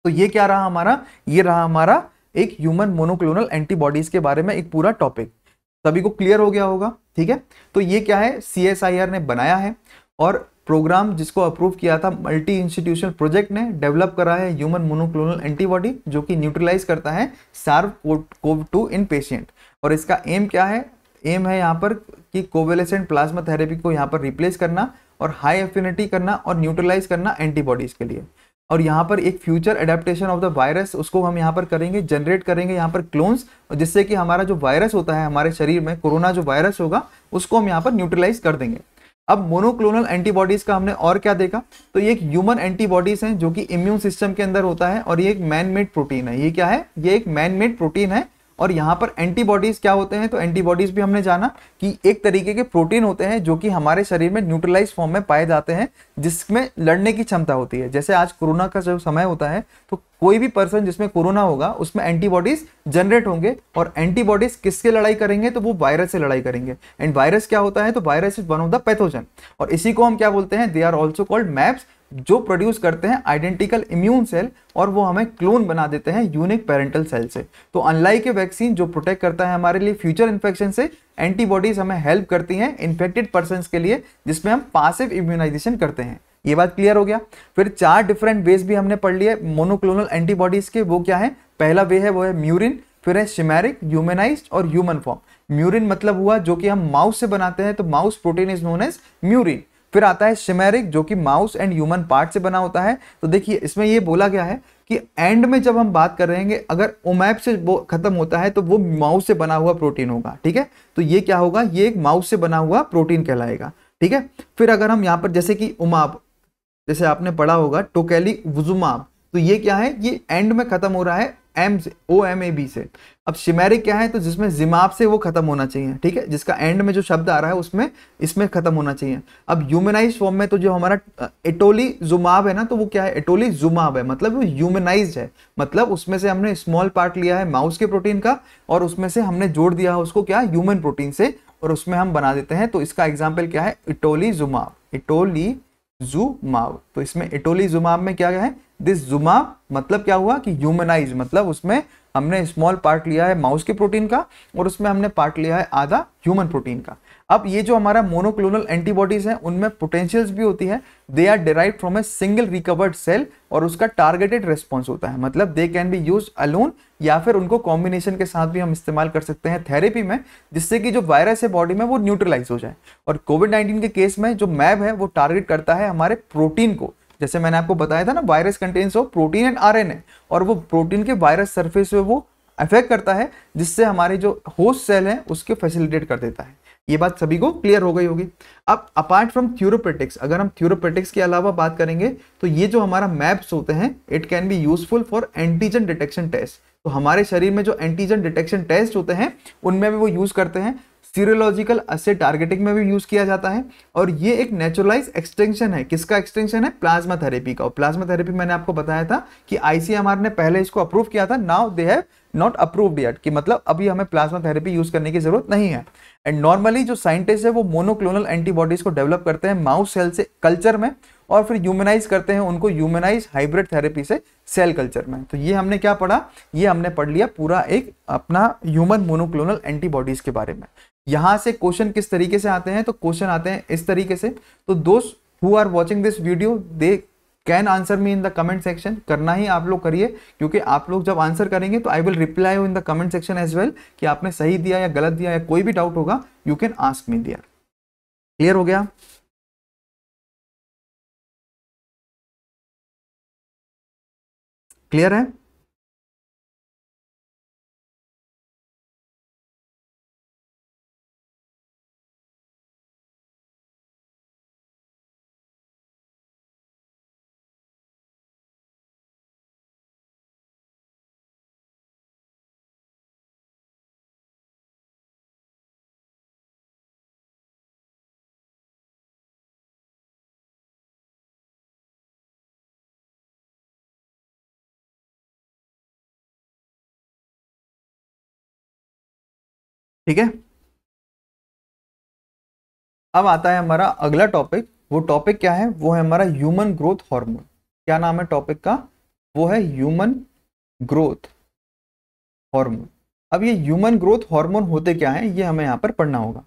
तो ये क्या रहा हमारा? ये रहा हमारा एक ह्यूमन मोनोक्लोनल एंटीबॉडीज के बारे में एक पूरा टॉपिक। सभी को क्लियर हो गया होगा, ठीक है। तो ये क्या है? CSIR ने बनाया है, और प्रोग्राम जिसको अप्रूव किया था मल्टी इंस्टीट्यूशनल प्रोजेक्ट ने डेवलप करा है ह्यूमन मोनोक्लोनल एंटीबॉडी, जो कि न्यूट्रलाइज करता है SARS-CoV-2 इन पेशेंट। और इसका एम क्या है? एम है यहाँ पर कि कोवेलेसेंट प्लाज्मा थेरेपी को यहाँ पर रिप्लेस करना, और हाई एफिनिटी करना, और न्यूट्रलाइज करना एंटीबॉडीज के लिए। और यहाँ पर एक future adaptation of the virus, उसको हम यहाँ पर करेंगे, जनरेट करेंगे यहाँ पर क्लोन्स, जिससे कि हमारा जो वायरस होता है हमारे शरीर में, कोरोना जो वायरस होगा, उसको हम यहाँ पर न्यूट्रलाइज कर देंगे। अब मोनोक्लोनल एंटीबॉडीज का हमने और क्या देखा? तो ये एक ह्यूमन एंटीबॉडीज हैं जो कि इम्यून सिस्टम के अंदर होता है, और ये एक मैन मेड प्रोटीन है। ये क्या है? ये एक मैन मेड प्रोटीन है। और यहाँ पर एंटीबॉडीज क्या होते हैं? तो एंटीबॉडीज भी हमने जाना कि एक तरीके के प्रोटीन होते हैं जो कि हमारे शरीर में न्यूट्रलाइज फॉर्म में पाए जाते हैं, जिसमें लड़ने की क्षमता होती है। जैसे आज कोरोना का जो समय होता है, तो कोई भी पर्सन जिसमें कोरोना होगा उसमें एंटीबॉडीज जनरेट होंगे, और एंटीबॉडीज किससे लड़ाई करेंगे? तो वो वायरस से लड़ाई करेंगे। एंड वायरस क्या होता है? तो virus is one of the pathogen, और इसी को हम क्या बोलते हैं? They are also called MAbs, जो प्रोड्यूस करते हैं आइडेंटिकल इम्यून सेल, और वो हमें क्लोन बना देते हैं यूनिक पेरेंटल सेल से। तो अनलाइक ए वैक्सीन जो प्रोटेक्ट करता है हमारे लिए फ्यूचर इन्फेक्शन से, एंटीबॉडीज हमें हेल्प करती हैं इन्फेक्टेड पर्सन्स के लिए, जिसमें हम पासिव इम्यूनाइजेशन करते हैं। ये बात क्लियर हो गया। फिर 4 डिफरेंट वेज भी हमने पढ़ लिए मोनोक्लोनल एंटीबॉडीज के। वो क्या है? पहला वे है वो है म्यूरिन, फिर है शिमेरिक, ह्यूमनाइज्ड और ह्यूमन फॉर्म। म्यूरिन मतलब हुआ जो कि हम माउस से बनाते हैं, तो mouse protein is known as murine. फिर आता है शिमेरिक, जो कि माउस एंड ह्यूमन पार्ट से बना होता है। तो देखिए इसमें ये बोला गया है कि एंड में जब हम बात कर रहे हैं, अगर ओमैप से वो खत्म होता है तो वो माउस से बना हुआ प्रोटीन होगा, ठीक है। तो ये क्या होगा? ये एक माउस से बना हुआ प्रोटीन कहलाएगा, ठीक है। फिर अगर हम यहाँ पर जैसे कि उमाब, जैसे आपने पढ़ा होगा टोकेलिजुमाब, तो ये क्या है? ये एंड में खत्म हो रहा है OMAB से। अब शिमेरिक क्या है? तो जिसमें जिमाब से वो खत्म होना चाहिए, ठीक है, जिसका एंड में जो शब्द आ रहा है उसमें इसमें खत्म होना चाहिए। अब ह्यूमनाइज्ड फॉर्म में तो जो हमारा इटोलिजुमाब है ना, तो वो क्या है? इटोलिजुमाब है, मतलब वो ह्यूमनाइज्ड है, मतलब उसमें से हमने स्मॉल पार्ट लिया है माउस के प्रोटीन का, और उसमें से हमने जोड़ दिया है उसको क्या? ह्यूमन प्रोटीन से, और उसमें हम बना देते हैं। तो इसका एग्जाम्पल क्या है? इटोलिजुमाब, इटोलिजुमाब। तो इसमें इटोलिजुमाब में क्या है? दिस जुमाब मतलब क्या हुआ कि ह्यूमनाइज, मतलब उसमें हमने स्मॉल पार्ट लिया है माउस के प्रोटीन का, और उसमें हमने पार्ट लिया है आधा ह्यूमन प्रोटीन का। अब ये जो हमारा मोनोक्लोनल एंटीबॉडीज हैं उनमें पोटेंशियल्स भी होती है। They are derived from a single recovered cell, और उसका टारगेटेड रेस्पॉन्स होता है, मतलब they can be use alone, या फिर उनको कॉम्बिनेशन के साथ भी हम इस्तेमाल कर सकते हैं थेरेपी में, जिससे कि जो वायरस है बॉडी में वो न्यूट्रलाइज हो जाए। और कोविड-19 के केस में जो मैब है वो टारगेट करता है हमारे प्रोटीन को, जैसे मैंने आपको बताया था ना, virus contains of protein and RNA, और वो प्रोटीन के वायरस सरफेस पे वो अफेक्ट करता है, जिससे हमारे जो होस्ट सेल है उसके फैसिलिटेट कर देता है। ये बात सभी को क्लियर हो गई होगी। अब अपार्ट फ्रॉम थ्योरेपेटिक्स, अगर हम थ्योरेपेटिक्स के अलावा बात करेंगे, तो ये जो हमारा मैप्स होते हैं, it can be useful for antigen detection test. तो हमारे शरीर में जो एंटीजन डिटेक्शन टेस्ट होते हैं उनमें भी वो यूज करते हैं। सीरोलॉजिकल अस्से टारगेटिंग में भी यूज किया जाता है, और ये एक नेचुरलाइज एक्सटेंशन है। किसका एक्सटेंशन है? प्लाज्मा थेरेपी का। और प्लाज्मा थेरेपी मैंने आपको बताया था कि आईसीएमआर ने पहले इसको अप्रूव किया था, now they have not approved yet, कि मतलब अभी हमें प्लाज्मा थेरेपी यूज करने की जरूरत नहीं है। एंड नॉर्मली जो साइंटिस्ट है वो मोनोक्लोनल एंटीबॉडीज को डेवलप करते हैं माउस सेल से कल्चर में, और फिर ह्यूमनाइज करते हैं उनको ह्यूमनाइज हाइब्रिड थेरेपी से सेल कल्चर में। तो ये हमने क्या पढ़ा? ये हमने पढ़ लिया पूरा एक अपना ह्यूमन मोनोक्लोनल एंटीबॉडीज के बारे में। यहां से क्वेश्चन किस तरीके से आते हैं? तो क्वेश्चन आते हैं इस तरीके से। तो दोस्त who are watching this video they can answer me in the comment section. करना ही आप लोग करिए, क्योंकि आप लोग जब आंसर करेंगे तो I will reply in the comment section as well, कि आपने सही दिया या गलत दिया, या कोई भी डाउट होगा you can ask me there. Clear हो गया? क्लियर है? ठीक है, अब आता है हमारा अगला टॉपिक। वो टॉपिक क्या है? वो है हमारा ह्यूमन ग्रोथ हार्मोन। क्या नाम है टॉपिक का? वो है ह्यूमन ग्रोथ हार्मोन। अब ये ह्यूमन ग्रोथ हार्मोन होते क्या है, ये हमें यहाँ पर पढ़ना होगा।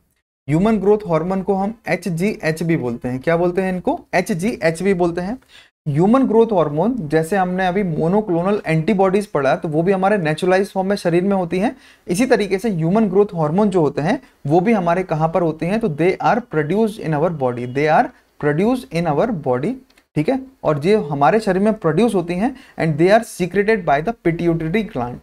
ह्यूमन ग्रोथ हार्मोन को हम HGH भी बोलते हैं। क्या बोलते हैं इनको? HGH भी बोलते हैं। ह्यूमन ग्रोथ हार्मोन, जैसे हमने अभी मोनोक्लोनल एंटीबॉडीज पढ़ा, तो वो भी हमारे नेचुरलाइज फॉर्म में शरीर में होती हैं। इसी तरीके से ह्यूमन ग्रोथ हार्मोन जो होते हैं वो भी हमारे कहाँ पर होते हैं? तो they are produced in our body, they are produced in our body. ठीक है, और ये हमारे शरीर में प्रोड्यूस होती हैं, and they are secreted by the pituitary gland.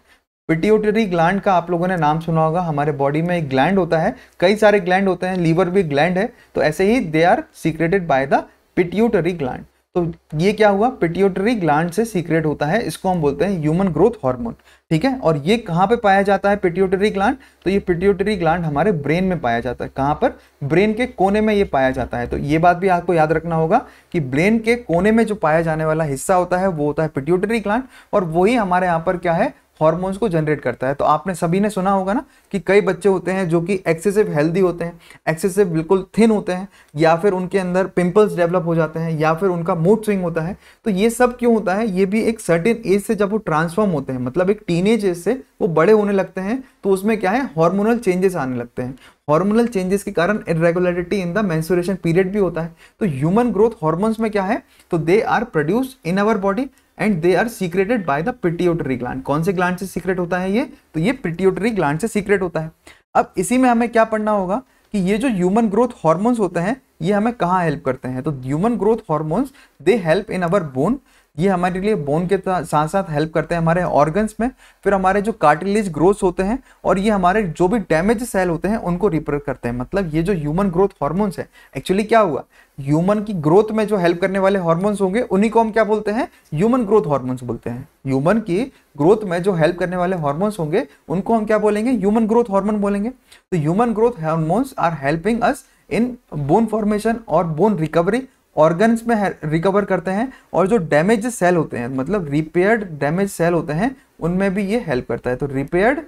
Pituitary gland का आप लोगों ने नाम सुना होगा। हमारे बॉडी में एक ग्लैंड होता है, कई सारे ग्लैंड होते हैं, लीवर भी ग्लैंड है, तो ऐसे ही they are secreted by the pituitary gland. तो ये क्या हुआ? पिट्यूटरी ग्लैंड से सीक्रेट होता है, इसको हम बोलते हैं ह्यूमन ग्रोथ हार्मोन। ठीक है, और ये कहाँ पे पाया जाता है पिट्यूटरी ग्लैंड? तो ये पिट्यूटरी ग्लैंड हमारे ब्रेन में पाया जाता है। कहाँ पर? ब्रेन के कोने में ये पाया जाता है। तो ये बात भी आपको याद रखना होगा कि ब्रेन के कोने में जो पाया जाने वाला हिस्सा होता है वो होता है पिट्यूटरी ग्लैंड, और वही हमारे यहाँ पर क्या है? हॉर्मोन्स को जनरेट करता है। तो आपने सभी ने सुना होगा ना कि कई बच्चे होते हैं जो कि एक्सेसिव हेल्दी होते हैं, एक्सेसिव बिल्कुल थिन होते हैं, या फिर उनके अंदर पिंपल्स डेवलप हो जाते हैं, या फिर उनका मूड स्विंग होता है। तो ये सब क्यों होता है? ये भी एक सर्टेन एज से जब वो ट्रांसफॉर्म होते हैं, मतलब एक टीनेज एज से वो बड़े होने लगते हैं, तो उसमें क्या है? हार्मोनल चेंजेस आने लगते हैं। हार्मोनल चेंजेस के कारण irregularity in the menstruation period भी होता है। तो ह्यूमन ग्रोथ हार्मोन्स में क्या है? तो they are produced in our body and they are secreted by the pituitary gland. कौन से ग्लैंड से सीक्रेट होता है ये? तो ये पिट्यूटरी ग्लैंड से सीक्रेट होता है। अब इसी में हमें क्या पढ़ना होगा कि ये जो ह्यूमन ग्रोथ हार्मोन्स होते हैं ये हमें कहाँ हेल्प करते हैं? तो human growth hormones they help in our bone. ये हमारे लिए बोन के साथ साथ हेल्प करते हैं हमारे ऑर्गन्स में। फिर हमारे जो कार्टिलेज ग्रोथ होते हैं, और ये हमारे जो भी डैमेज सेल होते हैं उनको रिपेयर करते हैं। मतलब ये जो ह्यूमन ग्रोथ हार्मोन्स है, एक्चुअली क्या हुआ? ह्यूमन की ग्रोथ में जो हेल्प करने वाले हार्मोन्स होंगे उन्हीं को हम क्या बोलते हैं? ह्यूमन ग्रोथ हार्मोन्स बोलते हैं। ह्यूमन की ग्रोथ में जो हेल्प करने वाले हार्मोन्स होंगे उनको हम क्या बोलेंगे? ह्यूमन ग्रोथ हार्मोन बोलेंगे। तो human growth hormones are helping us in bone formation और बोन रिकवरी। ऑर्गन्स में रिकवर करते हैं, और जो डैमेज सेल होते हैं, मतलब रिपेयर्ड डैमेज सेल होते हैं, उनमें भी ये हेल्प करता है। तो रिपेयर्ड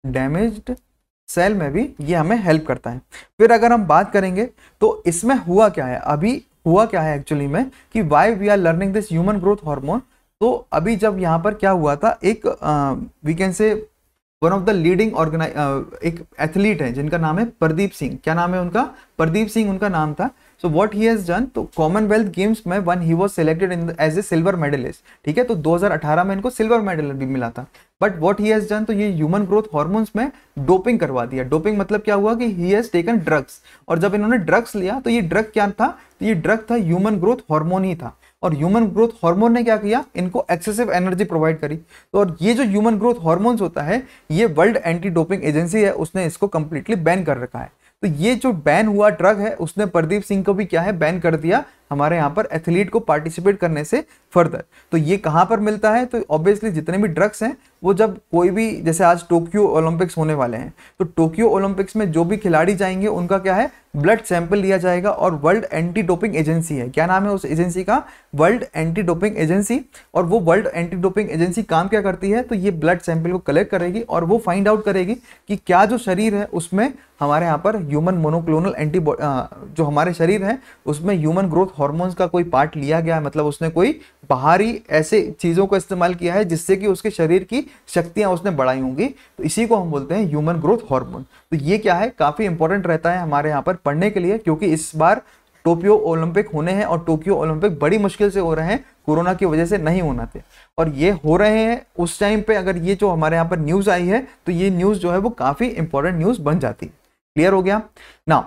डैमेज्ड सेल में भी ये हमें हेल्प करता है। फिर अगर हम बात करेंगे तो इसमें हुआ क्या है, अभी हुआ क्या है एक्चुअली में, कि why we are learning this human growth hormone. तो अभी जब यहाँ पर क्या हुआ था, एक we can say one of the leading एक एथलीट है जिनका नाम है प्रदीप सिंह। क्या नाम है उनका? प्रदीप सिंह उनका नाम था। So what he has done, तो कॉमनवेल्थ गेम्स में one he was selected in as a silver medalist. ठीक है, तो 2018 में इनको सिल्वर मेडल भी मिला था। But what he has done, तो ये ह्यूमन ग्रोथ हार्मोन्स में डोपिंग करवा दिया। डोपिंग मतलब क्या हुआ कि ही हैज टेकन ड्रग्स, और जब इन्होंने ड्रग्स लिया तो ये ड्रग क्या था? तो ये ड्रग था ह्यूमन ग्रोथ हार्मोन ही था। और ह्यूमन ग्रोथ हार्मोन ने क्या किया? इनको एक्सेसिव एनर्जी प्रोवाइड करी। तो और ये जो ह्यूमन ग्रोथ हार्मोन्स होता है, ये वर्ल्ड एंटी डोपिंग एजेंसी है, उसने इसको कंप्लीटली बैन कर रखा है। तो ये जो बैन हुआ ड्रग है, उसने प्रदीप सिंह को भी क्या है? बैन कर दिया हमारे यहाँ पर एथलीट को पार्टिसिपेट करने से फर्दर। तो ये कहाँ पर मिलता है, तो ऑब्वियसली जितने भी ड्रग्स हैं वो जब कोई भी, जैसे आज टोक्यो ओलंपिक्स होने वाले हैं, तो टोक्यो ओलंपिक्स में जो भी खिलाड़ी जाएंगे उनका क्या है, ब्लड सैंपल लिया जाएगा। और वर्ल्ड एंटी डोपिंग एजेंसी है, क्या नाम है उस एजेंसी का, वर्ल्ड एंटी डोपिंग एजेंसी। और वो वर्ल्ड एंटी डोपिंग एजेंसी काम क्या करती है, तो ये ब्लड सैंपल को कलेक्ट करेगी और वो फाइंड आउट करेगी कि क्या जो शरीर है उसमें हमारे यहाँ पर ह्यूमन मोनोक्लोनल जो हमारे शरीर है उसमें ह्यूमन ग्रोथ हार्मोन्स का कोई पार्ट लिया गया है, मतलब उसने कोई बाहरी ऐसे चीजों को इस्तेमाल किया है जिससे कि उसके शरीर की शक्तियां उसने बढ़ाई होंगी, तो इसी को हम बोलते हैं ह्यूमन ग्रोथ हार्मोन। तो ये क्या है, काफी इंपॉर्टेंट रहता है हमारे यहाँ पर पढ़ने के लिए, क्योंकि इस बार टोक्यो ओलंपिक होने हैं और टोक्यो ओलंपिक बड़ी मुश्किल से हो रहे हैं, कोरोना की वजह से नहीं होना थे, और ये हो रहे हैं उस टाइम पे। अगर ये जो हमारे यहाँ पर न्यूज आई है तो ये न्यूज जो है वो काफी इंपॉर्टेंट न्यूज बन जाती है। क्लियर हो गया ना,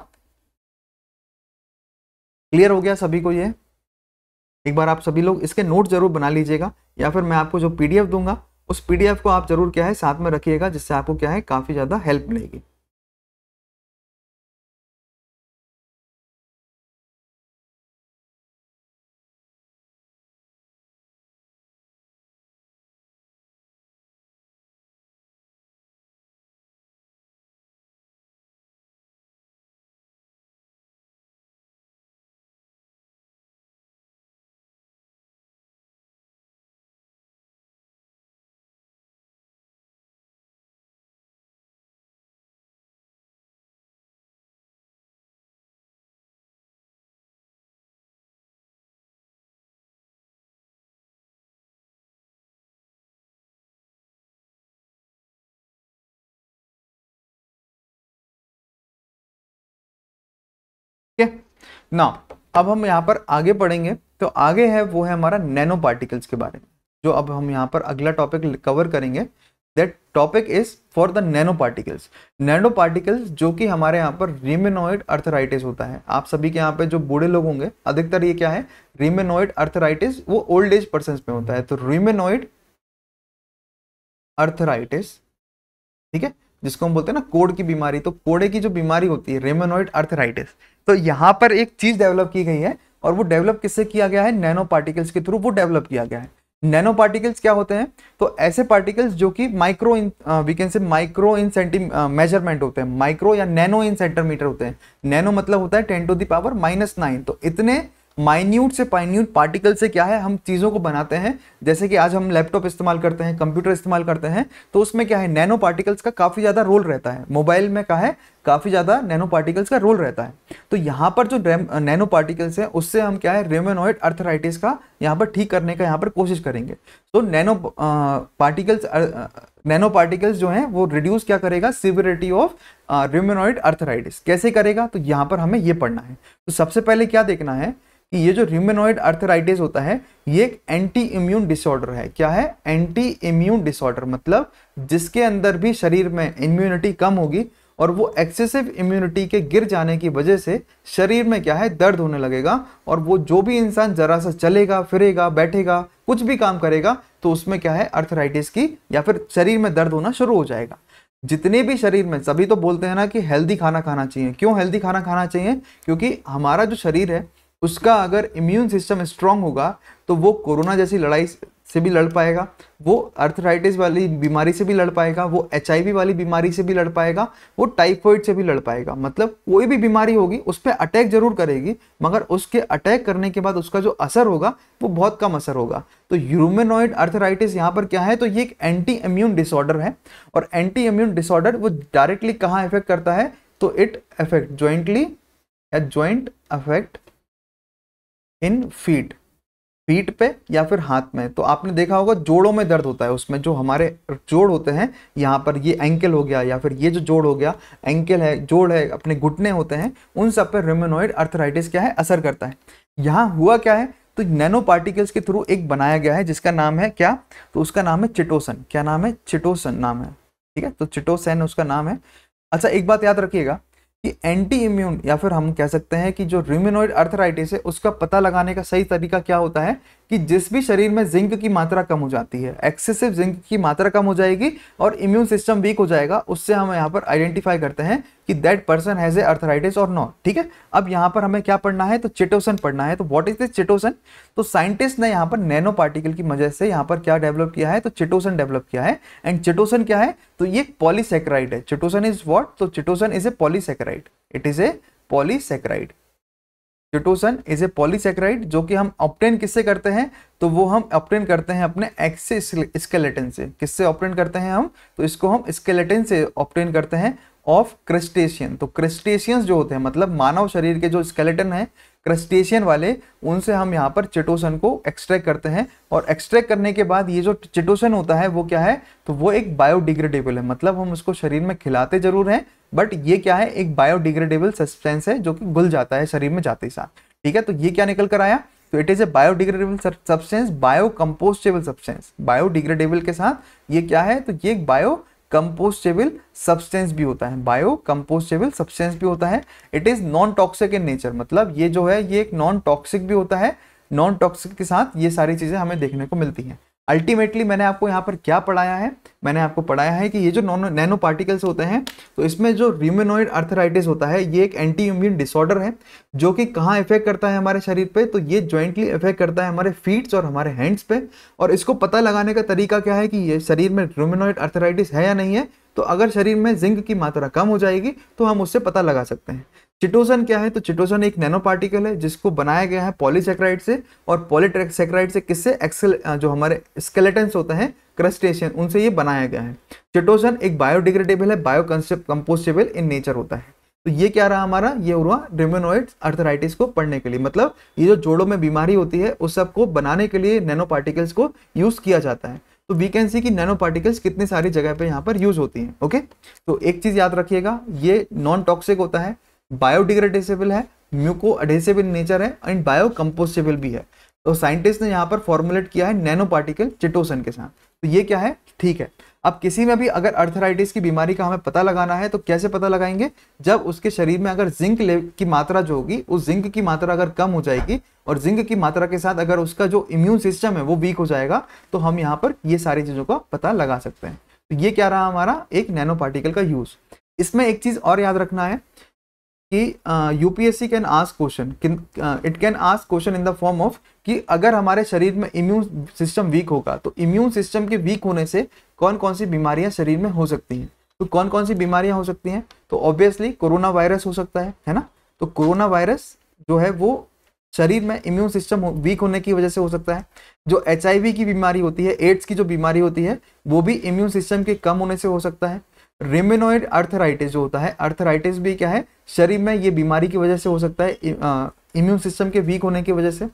क्लियर हो गया सभी को ये। एक बार आप सभी लोग इसके नोट जरूर बना लीजिएगा, या फिर मैं आपको जो पीडीएफ दूंगा उस पीडीएफ को आप जरूर क्या है साथ में रखिएगा, जिससे आपको क्या है काफी ज्यादा हेल्प मिलेगी। ठीक है ना, अब हम यहाँ पर आगे पढ़ेंगे, तो आगे है वो है हमारा नैनो पार्टिकल्स के बारे में, जो अब हम यहाँ पर अगला टॉपिक कवर करेंगे। That topic is for the nano particles. Nano particles जो कि हमारे यहाँ पर रीमेनॉइड अर्थराइटिस होता है, आप सभी के यहाँ पे जो बूढ़े लोग होंगे अधिकतर ये क्या है, रीमेनॉइड अर्थराइटिस वो ओल्ड एज पर्सन में होता है, तो रीमेनॉइड अर्थराइटिस, ठीक है, जिसको हम बोलते हैं ना कोड़ की बीमारी, तो कोड़े की जो बीमारी होती है रेमेनॉइड अर्थराइटिस, तो यहाँ पर एक चीज डेवलप की गई है, और वो डेवलप किससे किया गया है, नैनो पार्टिकल्स के थ्रू वो डेवलप किया गया है। नैनो पार्टिकल्स क्या होते हैं, तो ऐसे पार्टिकल्स जो कि micro in we can say micro in measurement होते हैं, माइक्रो या नैनो इन सेंटीमीटर होते हैं। नैनो मतलब होता है 10⁻⁹, तो इतने माइन्यूट से माइन्यूट पार्टिकल से क्या है हम चीज़ों को बनाते हैं। जैसे कि आज हम लैपटॉप इस्तेमाल करते हैं, कंप्यूटर इस्तेमाल करते हैं, तो उसमें क्या है नैनो पार्टिकल्स का काफ़ी ज़्यादा रोल रहता है। मोबाइल में क्या है काफ़ी ज़्यादा नैनो पार्टिकल्स का रोल रहता है। तो यहाँ पर जो नैनो पार्टिकल्स है उससे हम क्या है रेमेनॉइड अर्थराइटिस का यहाँ पर ठीक करने का यहाँ पर कोशिश करेंगे। तो नैनो पार्टिकल्स जो हैं वो रिड्यूस क्या करेगा, सिवियरिटी ऑफ रेमेनॉइड अर्थराइटिस कैसे करेगा, तो यहाँ पर हमें ये पढ़ना है। तो सबसे पहले क्या देखना है कि ये जो र्यूमेनॉइड अर्थराइटिस होता है ये एक एंटी इम्यून डिसऑर्डर है। क्या है, एंटी इम्यून डिसऑर्डर, मतलब जिसके अंदर भी शरीर में इम्यूनिटी कम होगी और वो एक्सेसिव इम्यूनिटी के गिर जाने की वजह से शरीर में क्या है दर्द होने लगेगा, और वो जो भी इंसान जरा सा चलेगा फिरेगा बैठेगा कुछ भी काम करेगा तो उसमें क्या है अर्थराइटिस की या फिर शरीर में दर्द होना शुरू हो जाएगा। जितने भी शरीर में, सभी तो बोलते हैं ना कि हेल्दी खाना खाना चाहिए। क्यों हेल्दी खाना खाना चाहिए, क्योंकि हमारा जो शरीर है उसका अगर इम्यून सिस्टम स्ट्रांग होगा तो वो कोरोना जैसी लड़ाई से भी लड़ पाएगा, वो अर्थराइटिस वाली बीमारी से भी लड़ पाएगा, वो HIV वाली बीमारी से भी लड़ पाएगा, वो टाइफॉइड से भी लड़ पाएगा। मतलब कोई भी बीमारी होगी उस पर अटैक जरूर करेगी, मगर उसके अटैक करने के बाद उसका जो असर होगा वो बहुत कम असर होगा। तो र्यूमेनॉइड अर्थराइटिस यहाँ पर क्या है, तो ये एक एंटी इम्यून डिसऑर्डर है, और एंटी इम्यून डिसऑर्डर वो डायरेक्टली कहाँ इफेक्ट करता है, तो इट अफेक्ट ज्वाइंटली या ज्वाइंट अफेक्ट इन फीट पे या फिर हाथ में। तो आपने देखा होगा जोड़ों में दर्द होता है, उसमें जो हमारे जोड़ होते हैं यहाँ पर, ये एंकल हो गया या फिर ये जो जोड़ हो गया, एंकल है जोड़ है अपने घुटने होते हैं, उन सब पे र्यूमेनॉइड अर्थराइटिस क्या है असर करता है। यहाँ हुआ क्या है, तो नैनो पार्टिकल्स के थ्रू एक बनाया गया है जिसका नाम है क्या, तो उसका नाम है चिटोसन। क्या नाम है, चिटोसन नाम है, ठीक है, तो चिटोसन उसका नाम है। अच्छा एक बात याद रखिएगा कि एंटी इम्यून या फिर हम कह सकते हैं कि जो र्यूमेनॉइड अर्थराइटिस है उसका पता लगाने का सही तरीका क्या होता है, कि कि जिस भी शरीर में जिंक की मात्रा कम हो जाती है, एक्सेसिव जिंक की मात्रा कम हो जाएगी और इम्यून सिस्टम वीक हो जाएगा, उससे हम यहाँ पर आइडेंटिफाई करते हैं कि that person has a arthritis और नॉट। ठीक है, अब यहाँ पर हमें क्या पढ़ना है, तो चिटोसन पढ़ना है। तो व्हाट इज दिस चिटोसन? तो साइंटिस्ट ने यहाँ पर नैनो पार्टिकल की मदद से यहाँ पर क्या डेवलप किया है, तो चिटोसन डेवलप किया है। एंड चिटोसन क्या है, तो ये पॉलीसैकेराइड है। Chitosan is what? तो chitosan is a polysaccharide, it is a polysaccharide. Chitosan is a polysaccharide जो कि हम ऑब्टेन किससे करते हैं, तो वो हम ऑब्टेन करते हैं अपने एक्सोस्केलेटन से। किससे ऑब्टेन करते हैं हम, तो इसको हम स्केलेटन से ऑब्टेन करते हैं ऑफ क्रस्टेशियन। तो क्रस्टेशियंस जो होते हैं, मतलब मानव शरीर के जो स्केलेटन है क्रस्टेशियन वाले, उनसे हम यहाँ पर चिटोसन को एक्सट्रैक्ट करते हैं। और एक्सट्रैक्ट करने के बाद ये जो चिटोसन होता है वो क्या है, तो वो एक बायोडिग्रेडेबल है। मतलब हम उसको शरीर में खिलाते जरूर हैं, बट ये क्या है, एक बायोडिग्रेडेबल सब्सटेंस है जो कि घुल जाता है शरीर में जाते ही साथ। ठीक है, तो ये क्या निकल कर आया, तो it is a biodegradable substance, biocompostable substance. Biodegradable के साथ ये क्या है, तो ये एक बायो कंपोस्टेबल सब्सटेंस भी होता है, बायो कंपोस्टेबल सब्सटेंस भी होता है। It is non toxic in nature, मतलब ये जो है ये एक नॉन टॉक्सिक भी होता है। नॉन टॉक्सिक के साथ ये सारी चीजें हमें देखने को मिलती हैं। अल्टीमेटली मैंने आपको यहाँ पर क्या पढ़ाया है, मैंने आपको पढ़ाया है कि ये जो नैनो पार्टिकल्स होते हैं, तो इसमें जो र्यूमेनॉइड अर्थराइटिस होता है ये एक एंटी इम्यून डिसऑर्डर है जो कि कहाँ इफेक्ट करता है हमारे शरीर पे, तो ये जॉइंटली इफेक्ट करता है हमारे फीट्स और हमारे हैंड्स पे। और इसको पता लगाने का तरीका क्या है कि ये शरीर में र्यूमेनॉइड अर्थराइटिस है या नहीं है, तो अगर शरीर में जिंक की मात्रा कम हो जाएगी तो हम उससे पता लगा सकते हैं। चिटोसन क्या है, तो चिटोसन एक नैनो पार्टिकल है जिसको बनाया गया है पॉलीसैकेराइड से, और पॉलीसैकेराइड से किससे, जो हमारे स्केलेटन्स होते हैं क्रस्टेशियन, उनसे ये बनाया गया है। चिटोसन एक बायोडिग्रेडेबल है, बायो कंपोस्टेबल इन नेचर होता है। तो ये क्या रहा हमारा, ये हुआ र्यूमेनॉइड अर्थराइटिस को पढ़ने के लिए। मतलब ये जो जोड़ों में बीमारी होती है उस सबको बनाने के लिए नैनो पार्टिकल्स को यूज किया जाता है। तो वी कैन सी कि नैनो पार्टिकल्स कितनी सारी जगह पे यहाँ पर यूज होती हैं। ओके, तो एक चीज याद रखिएगा, ये नॉन टॉक्सिक होता है, बायोडिग्रेडेबल है, म्यूको एडहेसिव इन नेचर है, एंड बायो कंपोस्टेबल भी है। तो साइंटिस्ट ने यहाँ पर फॉर्मुलेट किया है नैनो पार्टिकल चिटोसन के साथ। तो ये क्या है, ठीक है। अब किसी में भी अगर अर्थराइटिस की बीमारी का हमें पता लगाना है तो कैसे पता लगाएंगे, जब उसके शरीर में अगर जिंक की मात्रा जो होगी, उस जिंक की मात्रा अगर कम हो जाएगी और जिंक की मात्रा के साथ अगर उसका जो इम्यून सिस्टम है वो वीक हो जाएगा, तो हम यहाँ पर ये सारी चीजों का पता लगा सकते हैं। तो ये क्या रहा हमारा एक नैनो पार्टिकल का यूज। इसमें एक चीज और याद रखना है कि UPSC can ask question, it can ask question in the form of कि अगर हमारे शरीर में इम्यून सिस्टम वीक होगा तो इम्यून सिस्टम के वीक होने से कौन कौन सी बीमारियां शरीर में हो सकती हैं। तो कौन कौन सी बीमारियां हो सकती हैं, तो ऑब्वियसली कोरोना वायरस हो सकता है ना। तो कोरोना वायरस जो है वो शरीर में इम्यून सिस्टम वीक होने की वजह से हो सकता है। जो HIV की बीमारी होती है, एड्स की जो बीमारी होती है, वो भी इम्यून सिस्टम के कम होने से हो सकता है। र्यूमेनॉइड अर्थराइटिस जो होता है, अर्थराइटिस भी क्या है, शरीर में ये बीमारी की वजह से हो सकता है, इम्यून सिस्टम के वीक होने की वजह से।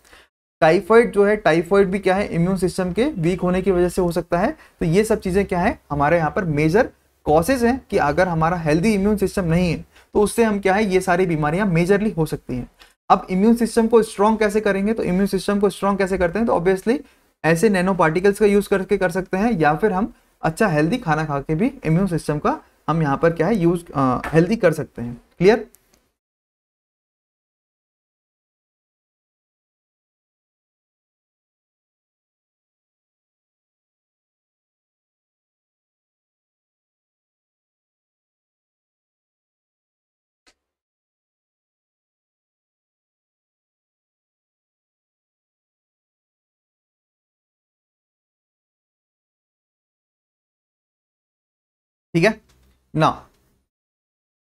टाइफाइड जो है, टाइफाइड भी क्या है, इम्यून सिस्टम के वीक होने की वजह से हो सकता है। तो ये सब चीजें क्या है, हमारे यहाँ पर मेजर कॉजेज हैं कि अगर हमारा हेल्दी इम्यून सिस्टम नहीं है तो उससे हम क्या है, ये सारी बीमारियां मेजरली हो सकती हैं। अब इम्यून सिस्टम को स्ट्रॉन्ग कैसे करेंगे, तो इम्यून सिस्टम को स्ट्रॉन्ग कैसे करते हैं, तो ऑब्वियसली ऐसे नैनो पार्टिकल्स का यूज करके कर सकते हैं, या फिर हम अच्छा हेल्दी खाना खा के भी इम्यून सिस्टम का हम यहाँ पर क्या है यूज हेल्दी कर सकते हैं। क्लियर? ठीक है ना।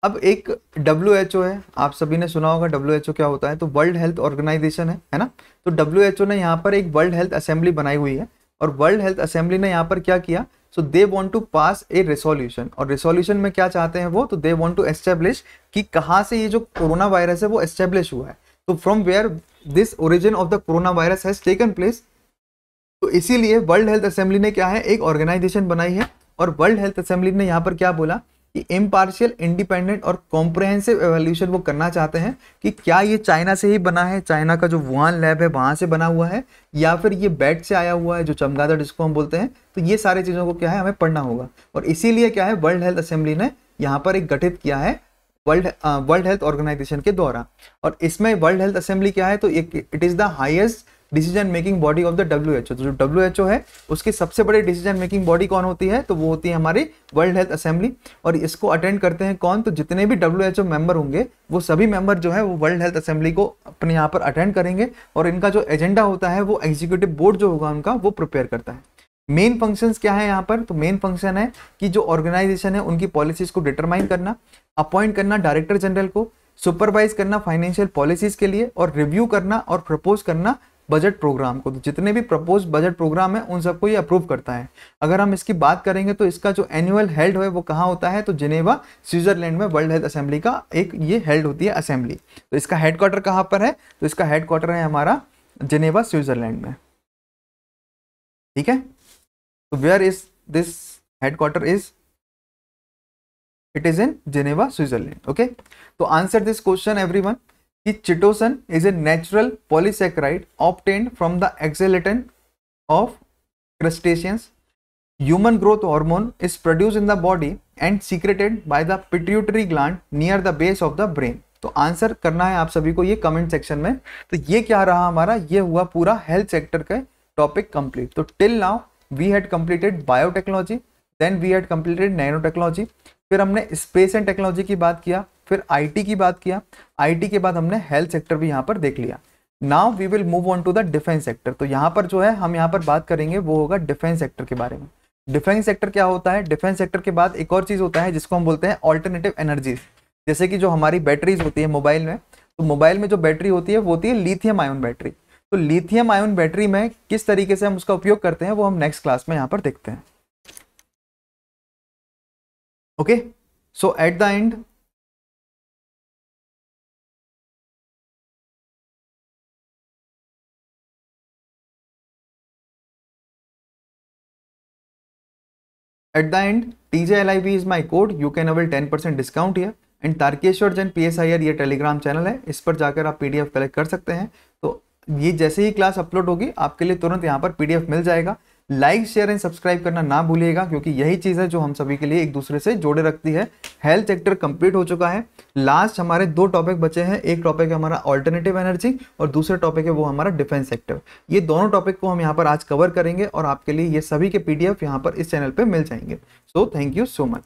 अब एक WHO है, आप सभी ने सुना होगा WHO क्या होता है, तो वर्ल्ड हेल्थ ऑर्गेनाइजेशन है ना। तो WHO ने यहाँ पर एक वर्ल्ड हेल्थ असेंबली बनाई हुई है, और वर्ल्ड हेल्थ असेंबली ने यहाँ पर क्या किया, so they want to pass a resolution. और रेसोल्यूशन में क्या चाहते हैं वो, तो दे वांट टू एस्टेब्लिश कि कहाँ से ये जो कोरोना वायरस है वो एस्टेब्लिश हुआ है, तो from where this origin of the corona virus has taken place. तो इसीलिए वर्ल्ड हेल्थ असेंबली ने क्या है, एक ऑर्गेनाइजेशन बनाई है, और वर्ल्ड हेल्थ असेंबली ने यहाँ पर क्या बोला कि इम्पार्शियल, इंडिपेंडेंट और कॉम्प्रहेंसिव एवोल्यूशन वो करना चाहते हैं कि क्या ये चाइना से ही बना है, चाइना का जो वुहान लैब है वहां से बना हुआ है, या फिर ये बैट से आया हुआ है, जो चमगादड़ जिसको हम बोलते हैं। तो ये सारी चीजों को क्या है हमें पढ़ना होगा, और इसीलिए क्या है वर्ल्ड हेल्थ असेंबली ने यहाँ पर एक गठित किया है वर्ल्ड हेल्थ ऑर्गेनाइजेशन के द्वारा। और इसमें वर्ल्ड हेल्थ असेंबली क्या है, तो it is the highest decision making body of the WHO। तो जो WHO है उसकी सबसे बड़ी डिसीजन मेकिंग बॉडी कौन होती है, तो वो होती है हमारी वर्ल्ड हेल्थ असेंबली। और इसको अटेंड करते हैं कौन, तो जितने भी WHO मेंबर होंगे वो सभी मेंबर जो है वो वर्ल्ड हेल्थ असेंबली को अपने यहाँ पर अटेंड करेंगे, और इनका जो एजेंडा होता है वो एग्जीक्यूटिव बोर्ड जो होगा उनका वो प्रिपेयर करता है। मेन फंक्शंस क्या है यहाँ पर, तो मेन फंक्शन है कि जो ऑर्गेनाइजेशन है उनकी पॉलिसीज को डिटरमाइन करना, अपॉइंट करना डायरेक्टर जनरल को, सुपरवाइज करना फाइनेंशियल पॉलिसीज के लिए, और रिव्यू करना और प्रपोज करना बजट प्रोग्राम को। तो जितने भी प्रपोज बजट प्रोग्राम है उन सबको ये अप्रूव करता है। अगर हम इसकी बात करेंगे तो इसका जो एनुअल हेल्ड है वो कहाँ होता है, तो जिनेवा स्विट्जरलैंड में वर्ल्ड हेल्थ असेंबली का एक ये हेल्ड होती है असेंबली। तो इसका हेडक्वार्टर कहाँ पर है, तो इसका हेडक्वार्टर है हमारा जिनेवा स्विट्जरलैंड में। ठीक है, तो where is this headquarter is, it is in Geneva Switzerland. Okay, तो आंसर दिस क्वेश्चन एवरीवन कि chitosan is a natural polysaccharide obtained from the exoskeleton of crustaceans. Human growth hormone is produce in the body and secreted by the pituitary gland near the base of the brain. तो answer करना है आप सभी को ये comment section में। तो ये क्या रहा हमारा, ये हुआ पूरा हेल्थ सेक्टर का टॉपिक कंप्लीट। तो till now we had completed biotechnology, then we had completed nano technology, फिर हमने स्पेस एंड टेक्नोलॉजी की बात किया, फिर आईटी की बात किया, आईटी के बाद हमने हेल्थ सेक्टर भी यहाँ पर देख लिया। Now we will move on to the defence sector. तो यहाँ पर जो है हम यहाँ पर बात करेंगे वो होगा डिफेंस सेक्टर के बारे में। डिफेंस सेक्टर क्या होता है, डिफेंस सेक्टर के बाद एक और चीज होता है जिसको हम बोलते हैं ऑल्टरनेटिव एनर्जीज। जैसे कि जो हमारी बैटरीज होती है मोबाइल में, तो मोबाइल में जो बैटरी होती है वो होती है लिथियम आयन बैटरी। तो लिथियम आयन बैटरी में किस तरीके से हम उसका उपयोग करते हैं वो हम नेक्स्ट क्लास में यहाँ पर देखते हैं। Okay, so at the end TJLIB is my code, you can avail 10% discount here। And Tarkeshwar Jain PSIR ये टेलीग्राम चैनल है, इस पर जाकर आप PDF कलेक्ट कर सकते हैं। तो ये जैसे ही क्लास अपलोड होगी आपके लिए तुरंत यहाँ पर PDF मिल जाएगा। लाइक शेयर एंड सब्सक्राइब करना ना भूलिएगा, क्योंकि यही चीज़ है जो हम सभी के लिए एक दूसरे से जोड़े रखती है। हेल्थ सेक्टर कंप्लीट हो चुका है, लास्ट हमारे 2 टॉपिक बचे हैं। एक टॉपिक है हमारा ऑल्टरनेटिव एनर्जी और दूसरा टॉपिक है वो हमारा डिफेंस सेक्टर। ये दोनों टॉपिक को हम यहाँ पर आज कवर करेंगे और आपके लिए ये सभी के PDF यहाँ पर इस चैनल पर मिल जाएंगे। So thank you so much.